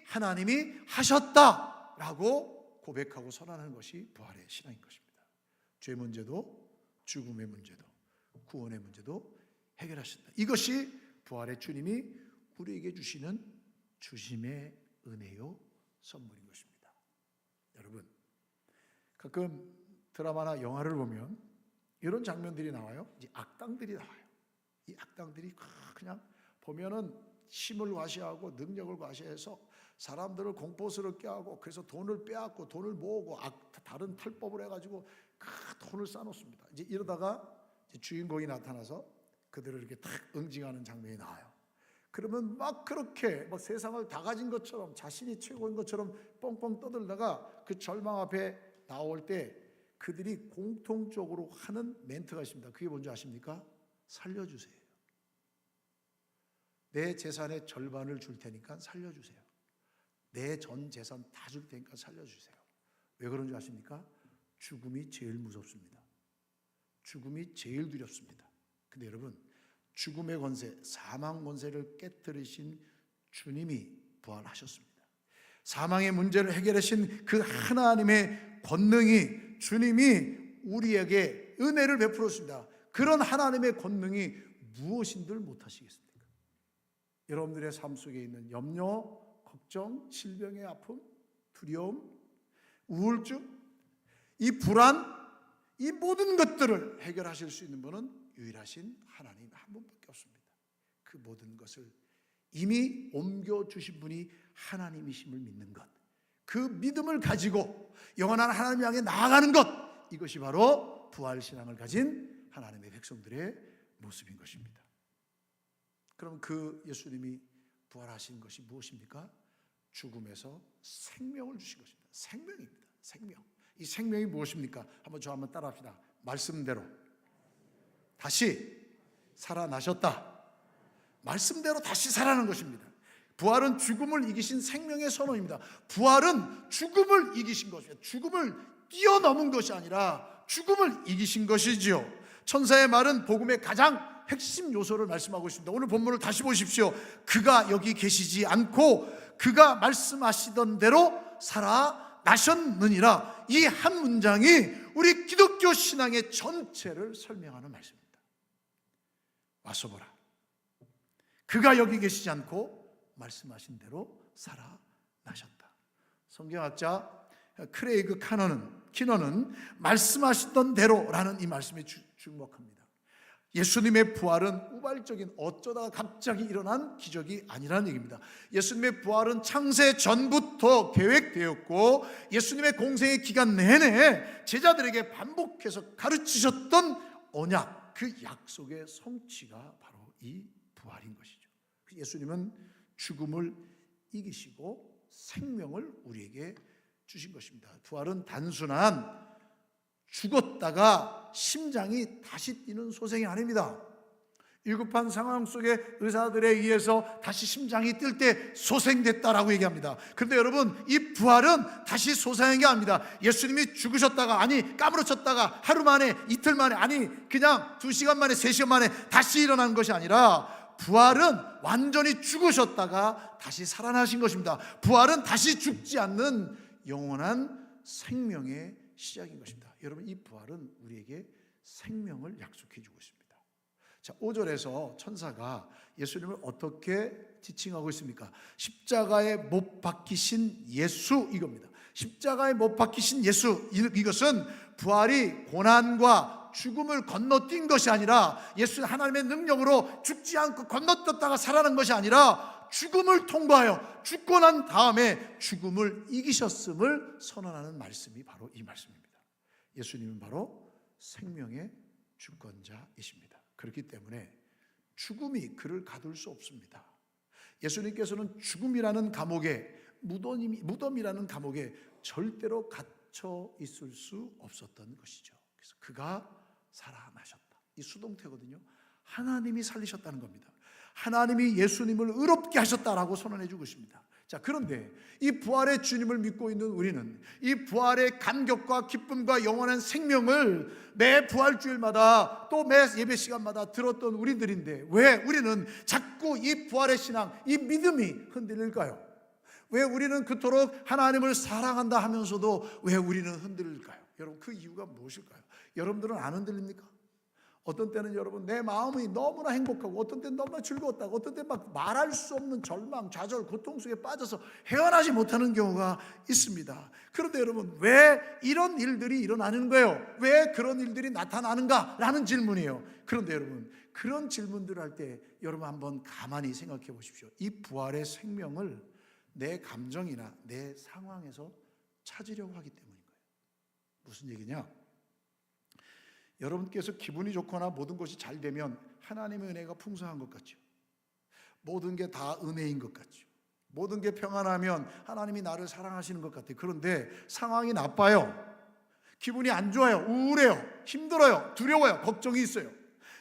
하나님이 하셨다라고 고백하고 선언하는 것이 부활의 신앙인 것입니다. 죄 문제도 죽음의 문제도 구원의 문제도 해결하신다. 이것이 부활의 주님이 우리에게 주시는 주심의 은혜요 선물인 것입니다. 여러분, 가끔 드라마나 영화를 보면 이런 장면들이 나와요. 이제 악당들이 나와요. 이 악당들이 그냥 보면은 힘을 과시하고 능력을 과시해서 사람들을 공포스럽게 하고, 그래서 돈을 빼앗고 돈을 모으고 다른 탈법을 해가지고 돈을 쌓아놓습니다. 이제 이러다가 이제 주인공이 나타나서 그들을 이렇게 탁 응징하는 장면이 나와요. 그러면 막 그렇게 뭐 세상을 다 가진 것처럼 자신이 최고인 것처럼 뻥뻥 떠들다가 그 절망 앞에 나올 때 그들이 공통적으로 하는 멘트가 있습니다. 그게 뭔지 아십니까? 살려주세요. 내 재산의 절반을 줄 테니까 살려주세요. 내 전 재산 다 줄 테니까 살려주세요. 왜 그런 줄 아십니까? 죽음이 제일 무섭습니다. 죽음이 제일 두렵습니다. 근데 여러분, 죽음의 권세, 사망 권세를 깨뜨리신 주님이 부활하셨습니다. 사망의 문제를 해결하신 그 하나님의 권능이, 주님이 우리에게 은혜를 베풀었습니다. 그런 하나님의 권능이 무엇인들 못하시겠습니까? 여러분들의 삶 속에 있는 염려, 걱정, 질병의 아픔, 두려움, 우울증, 이 불안, 이 모든 것들을 해결하실 수 있는 분은 유일하신 하나님 한 분밖에 없습니다. 그 모든 것을 이미 옮겨주신 분이 하나님이심을 믿는 것, 그 믿음을 가지고 영원한 하나님 향해 나아가는 것, 이것이 바로 부활신앙을 가진 하나님의 백성들의 모습인 것입니다. 그럼 그 예수님이 부활하신 것이 무엇입니까? 죽음에서 생명을 주신 것입니다. 생명입니다. 생명. 이 생명이 무엇입니까? 한번 따라합시다. 말씀대로 다시 살아나셨다. 말씀대로 다시 살아나는 것입니다. 부활은 죽음을 이기신 생명의 선언입니다. 부활은 죽음을 이기신 것입니다. 죽음을 뛰어넘은 것이 아니라 죽음을 이기신 것이지요. 천사의 말은 복음의 가장 핵심 요소를 말씀하고 있습니다. 오늘 본문을 다시 보십시오. 그가 여기 계시지 않고 그가 말씀하시던 대로 살아나셨느니라. 이 한 문장이 우리 기독교 신앙의 전체를 설명하는 말씀입니다. 와서 보라. 그가 여기 계시지 않고 말씀하신 대로 살아나셨다. 성경학자 크레이그 키너는 말씀하시던 대로라는 이 말씀에 주목합니다. 예수님의 부활은 우발적인 어쩌다가 갑자기 일어난 기적이 아니라는 얘기입니다. 예수님의 부활은 창세 전부터 계획되었고 예수님의 공생의 기간 내내 제자들에게 반복해서 가르치셨던 언약, 그 약속의 성취가 바로 이 부활인 것이죠. 예수님은 죽음을 이기시고 생명을 우리에게 주신 것입니다. 부활은 단순한 죽었다가 심장이 다시 뛰는 소생이 아닙니다. 위급한 상황 속에 의사들에 의해서 다시 심장이 뛸 때 소생됐다라고 얘기합니다. 그런데 여러분, 이 부활은 다시 소생한 게 아닙니다. 예수님이 죽으셨다가, 아니 까무러쳤다가 하루 만에, 이틀 만에, 아니 그냥 2시간 만에, 3시간 만에 다시 일어난 것이 아니라, 부활은 완전히 죽으셨다가 다시 살아나신 것입니다. 부활은 다시 죽지 않는 영원한 생명의 시작인 것입니다. 여러분, 이 부활은 우리에게 생명을 약속해 주고 있습니다. 자, 5절에서 천사가 예수님을 어떻게 지칭하고 있습니까? 십자가에 못 박히신 예수, 이겁니다. 십자가에 못 박히신 예수, 이것은 부활이 고난과 죽음을 건너뛴 것이 아니라, 예수 하나님의 능력으로 죽지 않고 건너뛰었다가 살아난 것이 아니라 죽음을 통과하여 죽고 난 다음에 죽음을 이기셨음을 선언하는 말씀이 바로 이 말씀입니다. 예수님은 바로 생명의 주권자이십니다. 그렇기 때문에 죽음이 그를 가둘 수 없습니다. 예수님께서는 죽음이라는 감옥에, 무덤이라는 감옥에 절대로 갇혀 있을 수 없었던 것이죠. 그래서 그가 살아나셨다. 이 수동태거든요. 하나님이 살리셨다는 겁니다. 하나님이 예수님을 의롭게 하셨다라고 선언해 주고 있습니다. 자, 그런데 이 부활의 주님을 믿고 있는 우리는 이 부활의 감격과 기쁨과 영원한 생명을 매 부활주일마다 또 매 예배 시간마다 들었던 우리들인데 왜 우리는 자꾸 이 부활의 신앙, 이 믿음이 흔들릴까요? 왜 우리는 그토록 하나님을 사랑한다 하면서도 왜 우리는 흔들릴까요? 여러분, 그 이유가 무엇일까요? 여러분들은 안 흔들립니까? 어떤 때는 여러분 내 마음이 너무나 행복하고 어떤 때는 너무나 즐거웠다고 어떤 때는 막 말할 수 없는 절망, 좌절, 고통 속에 빠져서 헤어나지 못하는 경우가 있습니다. 그런데 여러분, 왜 이런 일들이 일어나는 거예요? 왜 그런 일들이 나타나는가? 라는 질문이에요. 그런데 여러분, 그런 질문들을 할 때 여러분 한번 가만히 생각해 보십시오. 이 부활의 생명을 내 감정이나 내 상황에서 찾으려고 하기 때문인 거예요. 무슨 얘기냐? 여러분께서 기분이 좋거나 모든 것이 잘 되면 하나님의 은혜가 풍성한 것 같죠. 모든 게 다 은혜인 것 같죠. 모든 게 평안하면 하나님이 나를 사랑하시는 것 같아요. 그런데 상황이 나빠요. 기분이 안 좋아요. 우울해요. 힘들어요. 두려워요. 걱정이 있어요.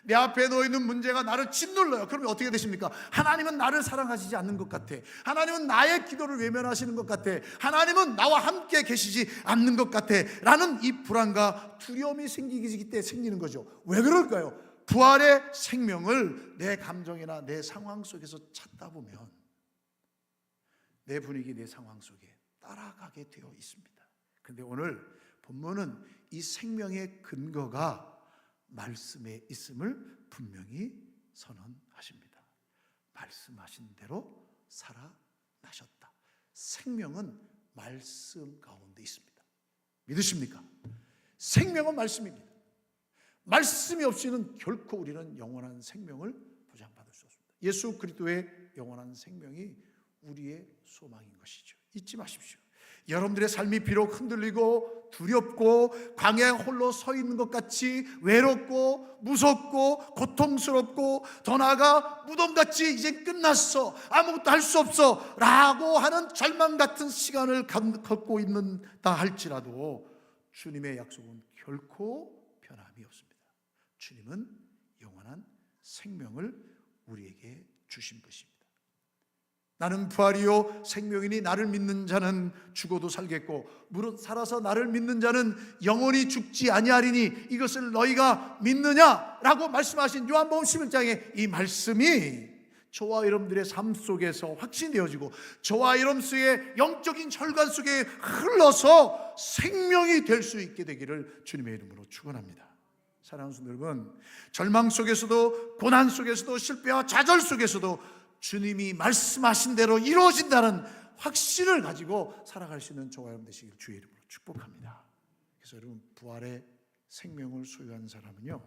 내 앞에 놓여있는 문제가 나를 짓눌러요. 그러면 어떻게 되십니까? 하나님은 나를 사랑하시지 않는 것 같아. 하나님은 나의 기도를 외면하시는 것 같아. 하나님은 나와 함께 계시지 않는 것 같아. 라는 이 불안과 두려움이 생기기 때문에 생기는 거죠. 왜 그럴까요? 부활의 생명을 내 감정이나 내 상황 속에서 찾다 보면 내 분위기, 내 상황 속에 따라가게 되어 있습니다. 그런데 오늘 본문은 이 생명의 근거가 말씀에 있음을 분명히 선언하십니다. 말씀하신 대로 살아나셨다. 생명은 말씀 가운데 있습니다. 믿으십니까? 생명은 말씀입니다. 말씀이 없이는 결코 우리는 영원한 생명을 보장받을 수 없습니다. 예수 그리스도의 영원한 생명이 우리의 소망인 것이죠. 잊지 마십시오. 여러분들의 삶이 비록 흔들리고 두렵고 광야에 홀로 서 있는 것 같이 외롭고 무섭고 고통스럽고 더 나아가 무덤같이 이제 끝났어, 아무것도 할 수 없어 라고 하는 절망 같은 시간을 걷고 있는다 할지라도 주님의 약속은 결코 변함이 없습니다. 주님은 영원한 생명을 우리에게 주신 것입니다. 나는 부활이요 생명이니 나를 믿는 자는 죽어도 살겠고 무릇 살아서 나를 믿는 자는 영원히 죽지 아니하리니 이것을 너희가 믿느냐라고 말씀하신 요한복음 11장의 이 말씀이 저와 여러분들의 삶 속에서 확신되어지고 저와 여러분의 영적인 혈관 속에 흘러서 생명이 될 수 있게 되기를 주님의 이름으로 축원합니다. 사랑하는 성도 여러분, 절망 속에서도 고난 속에서도 실패와 좌절 속에서도 주님이 말씀하신 대로 이루어진다는 확신을 가지고 살아갈 수 있는 저와 여러분 되시길 주의 이름으로 축복합니다. 그래서 여러분, 부활의 생명을 소유한 사람은요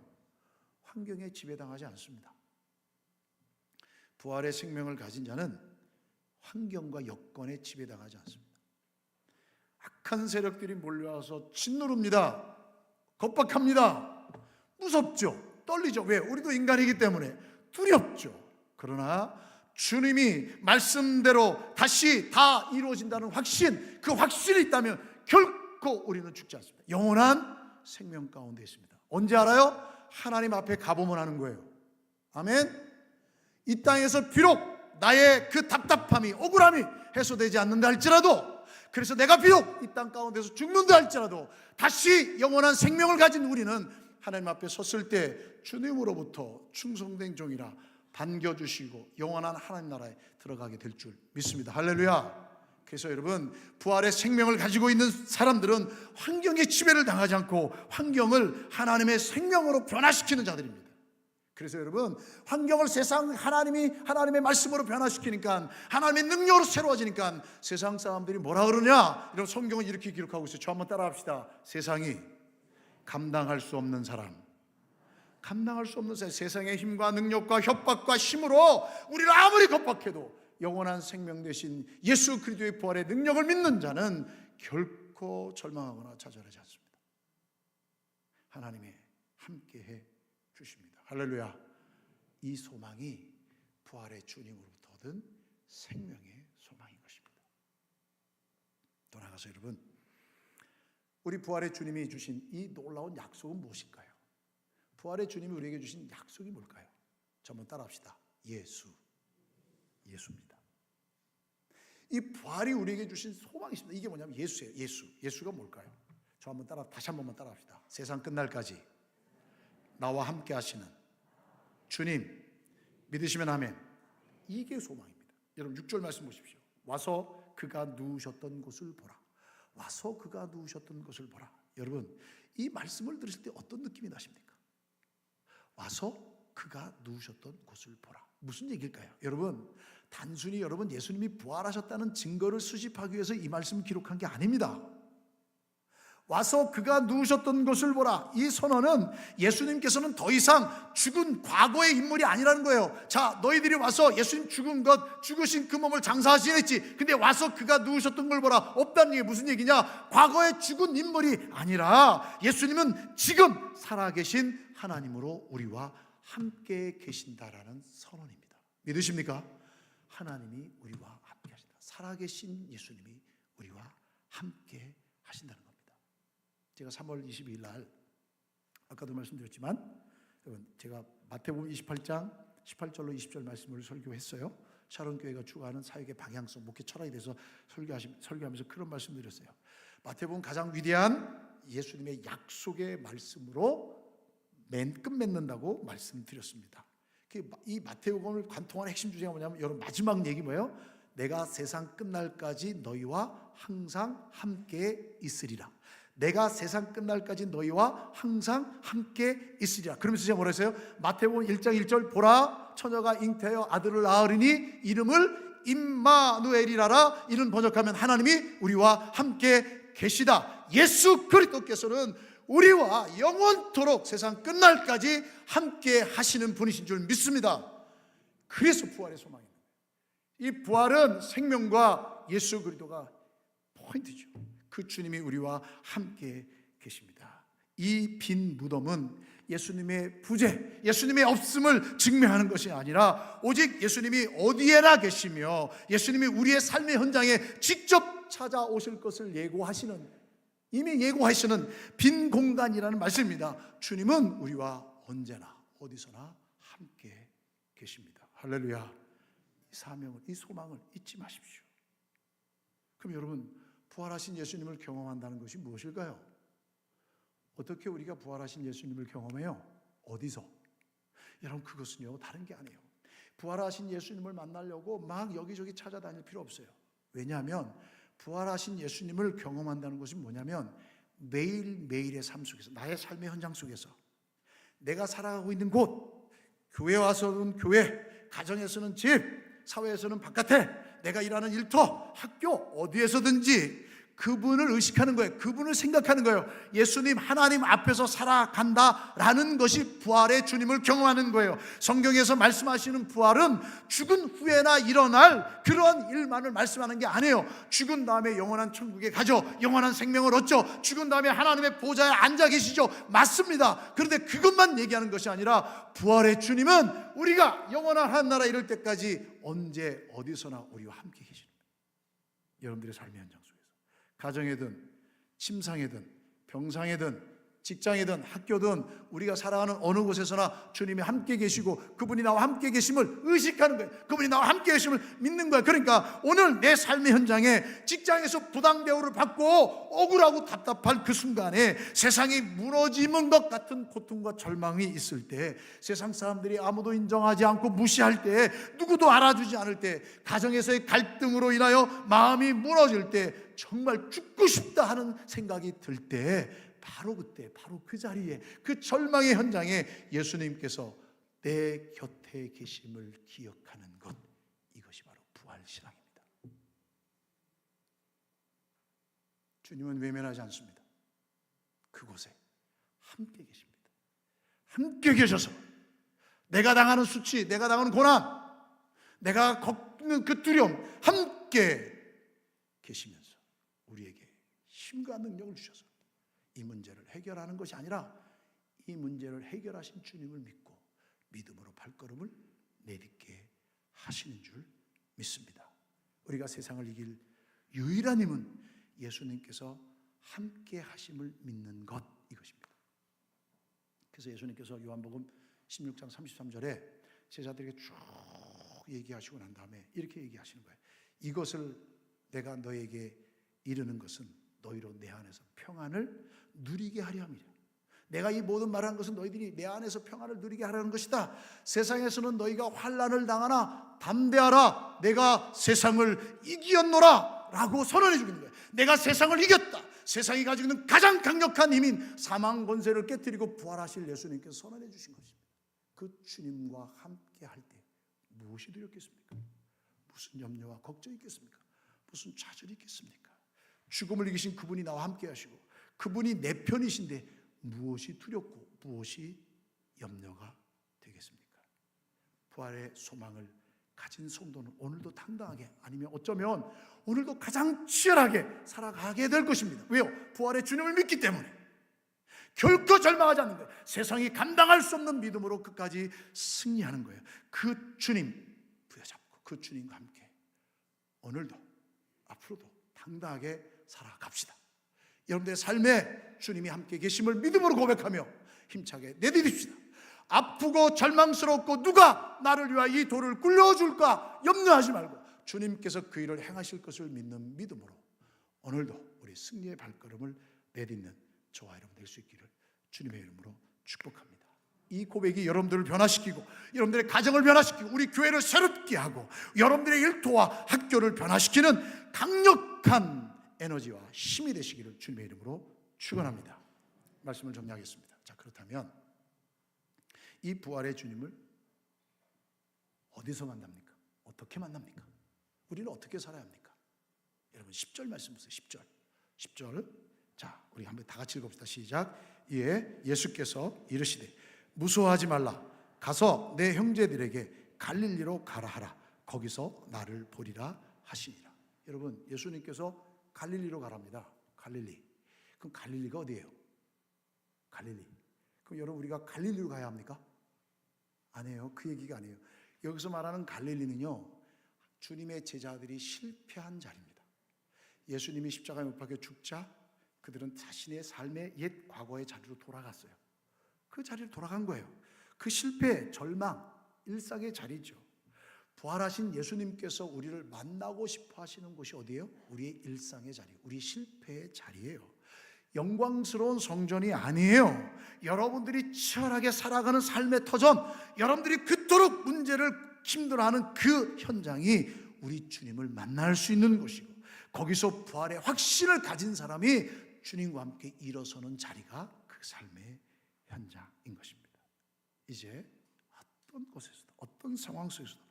환경에 지배당하지 않습니다. 부활의 생명을 가진 자는 환경과 여건에 지배당하지 않습니다. 악한 세력들이 몰려와서 짓누릅니다. 겁박합니다. 무섭죠. 떨리죠. 왜? 우리도 인간이기 때문에 두렵죠. 그러나 주님이 말씀대로 다시 다 이루어진다는 확신, 그 확신이 있다면 결코 우리는 죽지 않습니다. 영원한 생명 가운데 있습니다. 언제 알아요? 하나님 앞에 가보면 하는 거예요. 아멘. 이 땅에서 비록 나의 그 답답함이, 억울함이 해소되지 않는다 할지라도, 그래서 내가 비록 이 땅 가운데서 죽는다 할지라도 다시 영원한 생명을 가진 우리는 하나님 앞에 섰을 때 주님으로부터 충성된 종이라 반겨주시고 영원한 하나님 나라에 들어가게 될 줄 믿습니다. 할렐루야. 그래서 여러분, 부활의 생명을 가지고 있는 사람들은 환경의 지배를 당하지 않고 환경을 하나님의 생명으로 변화시키는 자들입니다. 그래서 여러분, 환경을 하나님의 말씀으로 변화시키니까, 하나님의 능력으로 새로워지니까 세상 사람들이 뭐라 그러냐? 이런 성경은 이렇게 기록하고 있어요. 저 한번 따라합시다. 세상이 감당할 수 없는 사람, 세상의 힘과 능력과 협박과 힘으로 우리를 아무리 겁박해도 영원한 생명 되신 예수 그리스도의 부활의 능력을 믿는 자는 결코 절망하거나 좌절하지 않습니다. 하나님이 함께해 주십니다. 할렐루야. 이 소망이 부활의 주님으로부터 얻은 생명의 소망인 것입니다. 또 나가서 여러분, 우리 부활의 주님이 주신 이 놀라운 약속은 무엇일까요? 부활의 주님이 우리에게 주신 약속이 뭘까요? 한번 따라합시다. 예수입니다. 이 부활이 우리에게 주신 소망이 있습니다. 이게 뭐냐면 예수예요. 예수가 뭘까요? 저 한번 다시 한 번만 따라합시다. 세상 끝날까지 나와 함께 하시는 주님, 믿으시면 아멘. 이게 소망입니다. 여러분 6절 말씀 보십시오. 와서 그가 누우셨던 곳을 보라. 와서 그가 누우셨던 곳을 보라. 여러분 이 말씀을 들으실 때 어떤 느낌이 나십니까? 와서 그가 누우셨던 곳을 보라. 무슨 얘기일까요? 여러분 단순히 여러분 예수님이 부활하셨다는 증거를 수집하기 위해서 이 말씀을 기록한 게 아닙니다. 와서 그가 누우셨던 곳을 보라. 이 선언은 예수님께서는 더 이상 죽은 과거의 인물이 아니라는 거예요. 자, 너희들이 와서 예수님 죽으신 그 몸을 장사하시겠지. 근데 와서 그가 누우셨던 걸 보라. 없다는 게 무슨 얘기냐? 과거에 죽은 인물이 아니라 예수님은 지금 살아계신 하나님으로 우리와 함께 계신다라는 선언입니다. 믿으십니까? 하나님이 우리와 함께 하신다. 살아계신 예수님이 우리와 함께 하신다는 겁니다. 제가 3월 22일 날 아까도 말씀드렸지만 여러분 제가 마태복음 28장 18절로 20절 말씀을 설교했어요. 샤론교회가 추구하는 사역의 방향성, 목회 철학에 대해서 설교하면서 그런 말씀드렸어요. 마태복음 가장 위대한 예수님의 약속의 말씀으로 끝 맺는다고 말씀드렸습니다. 이 마태복음을 관통하는 핵심 주제가 뭐냐면 여러분 마지막 얘기 뭐예요? 내가 세상 끝날까지 너희와 항상 함께 있으리라. 내가 세상 끝날까지 너희와 항상 함께 있으리라. 그러면서 제가 뭐라 했어요? 마태복음 1장 1절 보라 처녀가 잉태하여 아들을 낳으리니 이름을 임마누엘이라라. 이는 번역하면 하나님이 우리와 함께 계시다. 예수 그리스도께서는 우리와 영원토록 세상 끝날까지 함께 하시는 분이신 줄 믿습니다. 그래서 부활의 소망입니다. 이 부활은 생명과 예수 그리스도가 포인트죠. 그 주님이 우리와 함께 계십니다. 이 빈 무덤은 예수님의 부재, 예수님의 없음을 증명하는 것이 아니라 오직 예수님이 어디에나 계시며 예수님이 우리의 삶의 현장에 직접 찾아오실 것을 이미 예고하시는 빈 공간이라는 말씀입니다. 주님은 우리와 언제나 어디서나 함께 계십니다. 할렐루야. 이 사명을, 이 소망을 잊지 마십시오. 그럼 여러분 부활하신 예수님을 경험한다는 것이 무엇일까요? 어떻게 우리가 부활하신 예수님을 경험해요? 어디서? 여러분 그것은요 다른 게 아니에요. 부활하신 예수님을 만나려고 막 여기저기 찾아다닐 필요 없어요. 왜냐하면 부활하신 예수님을 경험한다는 것이 뭐냐면 매일매일의 삶 속에서, 나의 삶의 현장 속에서, 내가 살아가고 있는 곳, 교회 와서는 교회, 가정에서는 집, 사회에서는 바깥에, 내가 일하는 일터, 학교, 어디에서든지 그분을 의식하는 거예요. 그분을 생각하는 거예요. 예수님, 하나님 앞에서 살아간다라는 것이 부활의 주님을 경험하는 거예요. 성경에서 말씀하시는 부활은 죽은 후에나 일어날 그런 일만을 말씀하는 게 아니에요. 죽은 다음에 영원한 천국에 가죠. 영원한 생명을 얻죠. 죽은 다음에 하나님의 보좌에 앉아 계시죠. 맞습니다. 그런데 그것만 얘기하는 것이 아니라 부활의 주님은 우리가 영원한 한나라 이룰 때까지 언제 어디서나 우리와 함께 계십니다. 여러분들의 삶의 현장 속에서 가정이든 침상이든 병상이든 직장이든 학교든 우리가 살아가는 어느 곳에서나 주님이 함께 계시고 그분이 나와 함께 계심을 의식하는 거예요. 그분이 나와 함께 계심을 믿는 거예요. 그러니까 오늘 내 삶의 현장에 직장에서 부당 대우를 받고 억울하고 답답한 그 순간에 세상이 무너지는 것 같은 고통과 절망이 있을 때, 세상 사람들이 아무도 인정하지 않고 무시할 때, 누구도 알아주지 않을 때, 가정에서의 갈등으로 인하여 마음이 무너질 때, 정말 죽고 싶다 하는 생각이 들 때, 바로 그때, 바로 그 자리에, 그 절망의 현장에 예수님께서 내 곁에 계심을 기억하는 것, 이것이 바로 부활신앙입니다. 주님은 외면하지 않습니다. 그곳에 함께 계십니다. 함께 계셔서 내가 당하는 수치, 내가 당하는 고난, 내가 겪는 그 두려움, 함께 계시면서 우리에게 힘과 능력을 주셔서 이 문제를 해결하는 것이 아니라 이 문제를 해결하신 주님을 믿고 믿음으로 발걸음을 내딛게 하시는 줄 믿습니다. 우리가 세상을 이길 유일한 힘은 예수님께서 함께 하심을 믿는 것, 이것입니다. 그래서 예수님께서 요한복음 16장 33절에 제자들에게 쭉 얘기하시고 난 다음에 이렇게 얘기하시는 거예요. 이것을 내가 너에게 이르는 것은 너희로 내 안에서 평안을 누리게 하려 함이라. 내가 이 모든 말하는 것은 너희들이 내 안에서 평안을 누리게 하라는 것이다. 세상에서는 너희가 환난을 당하나 담대하라, 내가 세상을 이기었노라 라고 선언해 주는 거예요. 내가 세상을 이겼다. 세상이 가지고 있는 가장 강력한 힘인 사망 권세를 깨뜨리고 부활하실 예수님께서 선언해 주신 것입니다. 그 주님과 함께 할 때 무엇이 두렵겠습니까? 무슨 염려와 걱정이 있겠습니까? 무슨 좌절이 있겠습니까? 죽음을 이기신 그분이 나와 함께 하시고 그분이 내 편이신데 무엇이 두렵고 무엇이 염려가 되겠습니까? 부활의 소망을 가진 성도는 오늘도 당당하게, 아니면 어쩌면 오늘도 가장 치열하게 살아가게 될 것입니다. 왜요? 부활의 주님을 믿기 때문에. 결코 절망하지 않는 거예요. 세상이 감당할 수 없는 믿음으로 끝까지 승리하는 거예요. 그 주님 부여잡고 그 주님과 함께 오늘도 앞으로도 당당하게 살아갑시다. 여러분들의 삶에 주님이 함께 계심을 믿음으로 고백하며 힘차게 내디딥시다. 아프고 절망스럽고 누가 나를 위하여 이 돌을 굴려줄까 염려하지 말고 주님께서 그 일을 행하실 것을 믿는 믿음으로 오늘도 우리 승리의 발걸음을 내딛는 저와 여러분 될 수 있기를 주님의 이름으로 축복합니다. 이 고백이 여러분들을 변화시키고 여러분들의 가정을 변화시키고 우리 교회를 새롭게 하고 여러분들의 일터와 학교를 변화시키는 강력한 에너지와 힘이 되시기를 주님의 이름으로 축원합니다. 말씀을 정리하겠습니다. 자, 그렇다면 이 부활의 주님을 어디서 만납니까? 어떻게 만납니까? 우리는 어떻게 살아야 합니까? 여러분 10절 말씀 보세요. 10절. 자, 우리 한번 다 같이 읽어봅시다. 시작. 이에 예수께서 이르시되 무서워하지 말라. 가서 내 형제들에게 갈릴리로 가라 하라. 거기서 나를 보리라 하시니라. 여러분, 예수님께서 갈릴리로 가랍니다. 갈릴리. 그럼 갈릴리가 어디예요? 갈릴리. 그럼 여러분 우리가 갈릴리로 가야 합니까? 아니에요. 그 얘기가 아니에요. 여기서 말하는 갈릴리는요, 주님의 제자들이 실패한 자리입니다. 예수님이 십자가에 못 박혀 죽자 그들은 자신의 삶의 옛 과거의 자리로 돌아갔어요. 그 자리로 돌아간 거예요. 그 실패, 절망, 일상의 자리죠. 부활하신 예수님께서 우리를 만나고 싶어 하시는 곳이 어디예요? 우리의 일상의 자리, 우리 실패의 자리예요. 영광스러운 성전이 아니에요. 여러분들이 치열하게 살아가는 삶의 터전, 여러분들이 그토록 문제를 힘들어하는 그 현장이 우리 주님을 만날 수 있는 곳이고, 거기서 부활의 확신을 가진 사람이 주님과 함께 일어서는 자리가 그 삶의 현장인 것입니다. 이제 어떤 곳에서도 어떤 상황 속에서도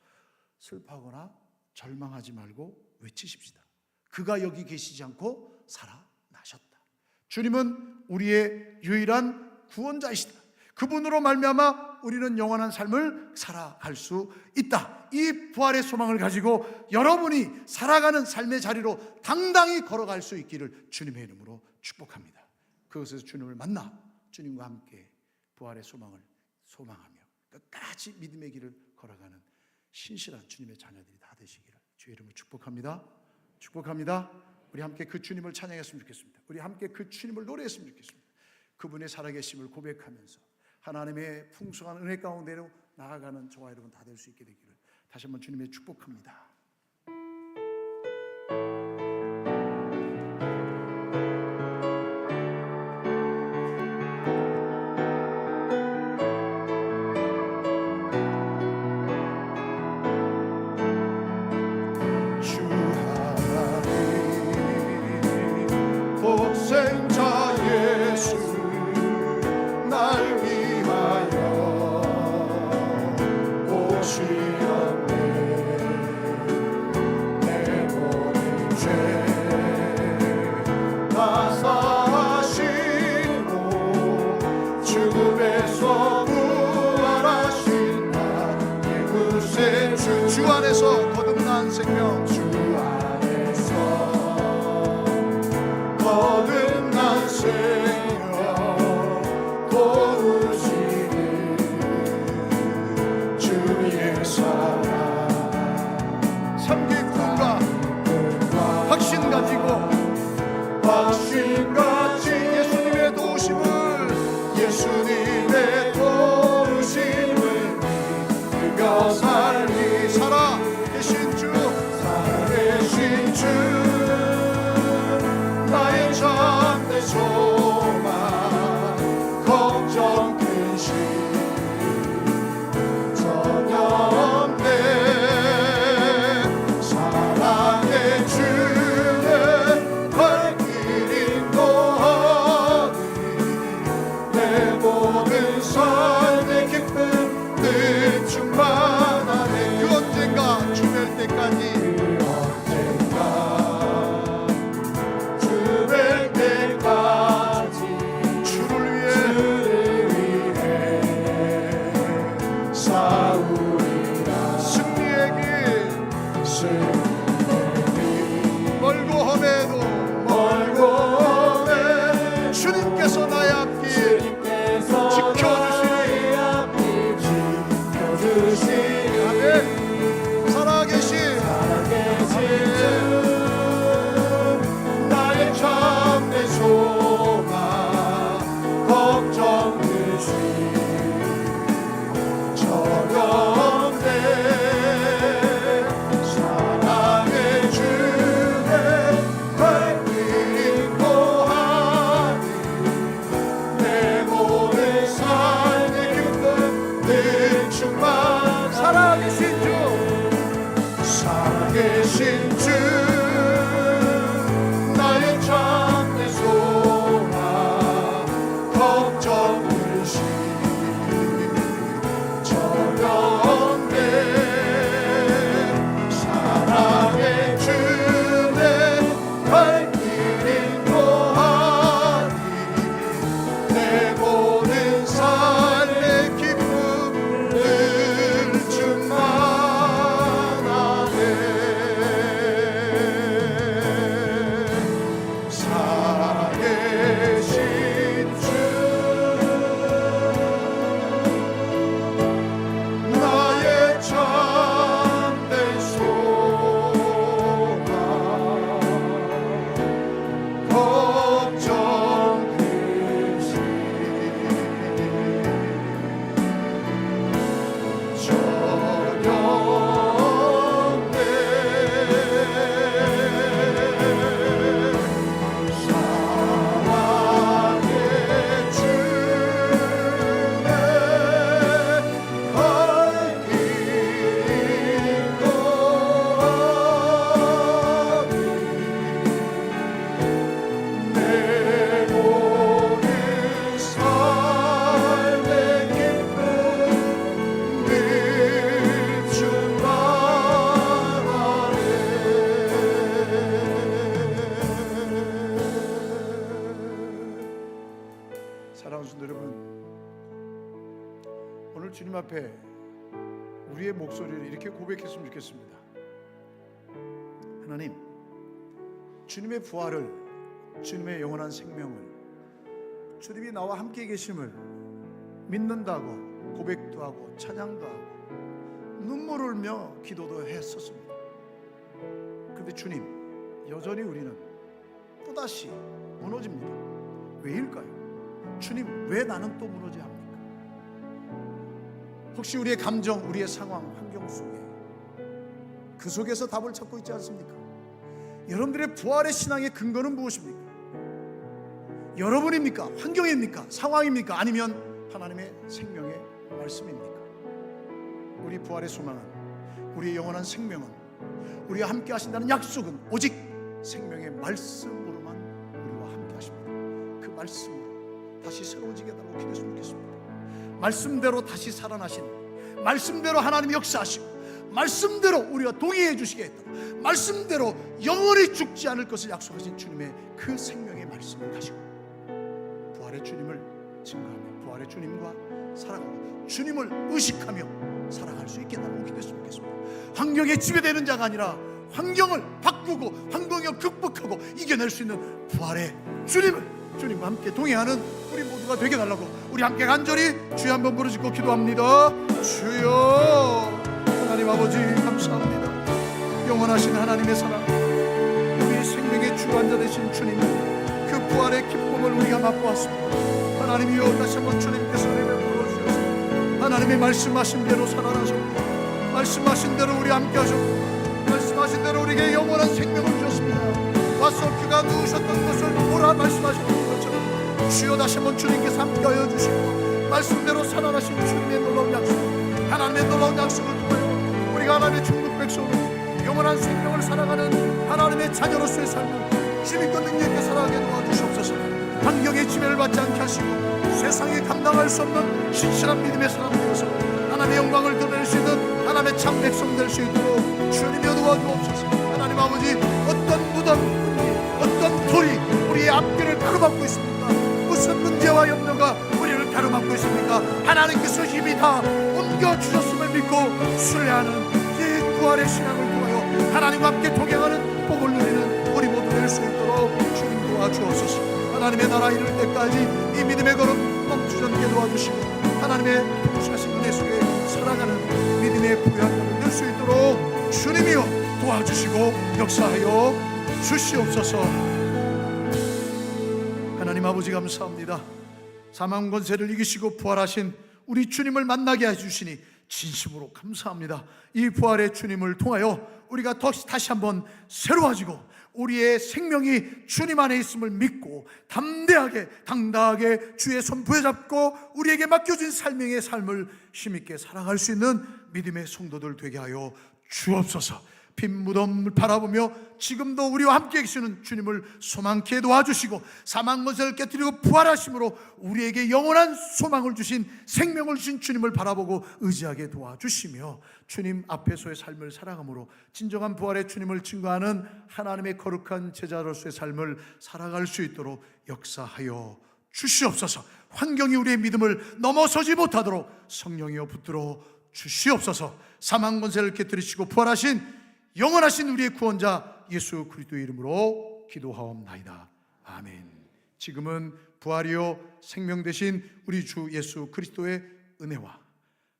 슬퍼하거나 절망하지 말고 외치십시다. 그가 여기 계시지 않고 살아나셨다. 주님은 우리의 유일한 구원자이시다. 그분으로 말미암아 우리는 영원한 삶을 살아갈 수 있다. 이 부활의 소망을 가지고 여러분이 살아가는 삶의 자리로 당당히 걸어갈 수 있기를 주님의 이름으로 축복합니다. 그곳에서 주님을 만나 주님과 함께 부활의 소망을 소망하며 끝까지 믿음의 길을 걸어가는 신실한 주님의 자녀들이 다 되시기를 주의 이름으로 축복합니다. 축복합니다. 우리 함께 그 주님을 찬양했으면 좋겠습니다. 우리 함께 그 주님을 노래했으면 좋겠습니다. 그분의 살아계심을 고백하면서 하나님의 풍성한 은혜 가운데로 나아가는 저와 여러분 다 될 수 있게 되기를 다시 한번 주님의 축복합니다. 주 안에서 거듭난 생명, 주 안에서 거듭난 생명 거두시는 주의 사랑, 삼기꾼과 확신 가지고 예수님의 도우심을 살아계신 주 주 나의 참된 소망 걱정 없이 저런데 사랑의 주내 갈 길 인도하니 내 모든 삶의 기쁨을 충만하네 살아계신 주 나의 참된 소망 걱정 없이 사랑의 주내 갈 길 인도하니 내 모든 삶의 기쁨 늘 충만하네. 사랑하는 성도 여러분, 오늘 주님 앞에 우리의 목소리를 이렇게 고백했으면 좋겠습니다. 하나님, 주님의 부활을, 주님의 영원한 생명을, 주님이 나와 함께 계심을 믿는다고 고백도 하고 찬양도 하고 눈물을 흘며 기도도 했었습니다. 그런데 주님, 여전히 우리는 또다시 무너집니다. 왜일까요? 주님, 왜 나는 또 무너져야 합니까? 혹시 우리의 감정, 우리의 상황, 환경 속에 그 속에서 답을 찾고 있지 않습니까? 여러분들의 부활의 신앙의 근거는 무엇입니까? 여러분입니까? 환경입니까? 상황입니까? 아니면 하나님의 생명의 말씀입니까? 우리 부활의 소망은, 우리의 영원한 생명은, 우리와 함께 하신다는 약속은 오직 생명의 말씀으로만 우리와 함께 하십니다. 그 말씀으로 다시 새로워지게 달라고 기도했으면 좋겠습니다. 말씀대로 다시 살아나신, 말씀대로 하나님이 역사하시고, 말씀대로 우리와 동의해 주시게 했다, 말씀대로 영원히 죽지 않을 것을 약속하신 주님의 그 생명의 말씀을 가지고 부활의 주님을 증거하며 부활의 주님과 살아가고 주님을 의식하며 살아갈 수 있게 달라고 기도했으면 좋겠습니다. 환경에 지배되는 자가 아니라 환경을 바꾸고 환경을 극복하고 이겨낼 수 있는 부활의 주님과 함께 동행하는 우리 모두가 되게 달라고 우리 함께 간절히 주여 한번 부르짖고 기도합니다. 주여, 하나님 아버지 감사합니다. 영원하신 하나님의 사랑, 우리 생명의 주관자 되신 주님, 그 부활의 기쁨을 우리가 맛보았습니다. 하나님이여, 다시 한번 주님께서 우리를 불러주셔서 하나님의 말씀하신 대로 살아나셨고, 말씀하신 대로 우리 함께 하셨고, 말씀하신 대로 우리에게 영원한 생명을 주셨습니다. 와서 그가 누우셨던 것을 보라 말씀하셨던 것처럼 주여, 다시 한번 주님께서 함께하여 주시고 말씀대로 살아나신 주님의 놀라운 약속, 하나님의 놀라운 약속을 통하여 우리가 하나님의 천국 백성으로 영원한 생명을 살아가는 하나님의 자녀로서의 삶을 주님과 능력 있게 살아가게 도와주시옵소서. 환경의 지배를 받지 않게 하시고 세상에 감당할 수 없는 신실한 믿음의 사람 되어서 하나님의 영광을 드러낼 수 있는 하나님의 참 백성 될 수 있도록 주님이여 도와주옵소서. 하나님 아버지, 어떤 무덤, 어떤 돌이 우리의 앞길을 가로막고 있습니까? 무슨 문제와 염려가 우리를 가로막고 있습니까? 하나님께서 힘이 다 옮겨주셨음을 믿고 신뢰하는 이 부활의 신앙을 통하여 하나님과 함께 동행하는 복을 누리는 우리 모두 될 수 있도록 주님 도와주옵소서. 하나님의 나라 이룰 때까지 이 믿음의 걸음 멈추지 않게 도와주시고 하나님의 통치하신 은혜 속에 살아가는 믿음의 부여함을 될 수 있도록 주님이여 도와주시고 역사하여 주시옵소서. 하나님 아버지 감사합니다. 사망 권세를 이기시고 부활하신 우리 주님을 만나게 해주시니 진심으로 감사합니다. 이 부활의 주님을 통하여 우리가 다시 한번 새로워지고 우리의 생명이 주님 안에 있음을 믿고 담대하게 당당하게 주의 손 부여잡고 우리에게 맡겨진 삶의 삶을 힘있게 살아갈 수 있는 믿음의 성도들 되게 하여 주옵소서. 빈 무덤을 바라보며 지금도 우리와 함께 계시는 주님을 소망케 도와주시고 사망 권세를 깨뜨리고 부활하심으로 우리에게 영원한 소망을 주신 생명을 주신 주님을 바라보고 의지하게 도와주시며 주님 앞에서의 삶을 살아감으로 진정한 부활의 주님을 증거하는 하나님의 거룩한 제자로서의 삶을 살아갈 수 있도록 역사하여 주시옵소서. 환경이 우리의 믿음을 넘어서지 못하도록 성령이여 붙들어 주시옵소서. 사망 권세를 깨뜨리시고 부활하신 영원하신 우리의 구원자 예수 그리스도의 이름으로 기도하옵나이다. 아멘. 지금은 부활이요 생명 되신 우리 주 예수 그리스도의 은혜와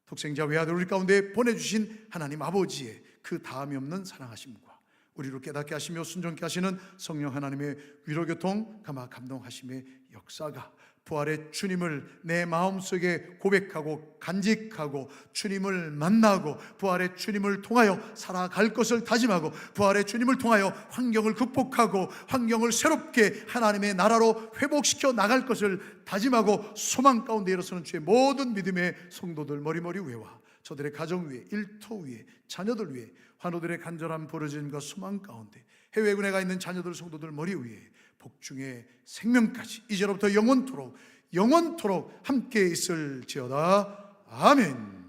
독생자 외아들 우리 가운데 보내주신 하나님 아버지의 그 다함이 없는 사랑하심과 우리를 깨닫게 하시며 순종케 하시는 성령 하나님의 위로교통 감화 감동하심의 역사가 부활의 주님을 내 마음속에 고백하고 간직하고 주님을 만나고 부활의 주님을 통하여 살아갈 것을 다짐하고 부활의 주님을 통하여 환경을 극복하고 환경을 새롭게 하나님의 나라로 회복시켜 나갈 것을 다짐하고 소망 가운데 일어서는 주의 모든 믿음의 성도들 머리머리 위에와 저들의 가정 위에 일터 위에 자녀들 위에 환우들의 간절한 부르짖음과 소망 가운데 해외군에 가 있는 자녀들 성도들 머리 위에 복중의 생명까지 이제로부터 영원토록 함께 있을지어다. 아멘.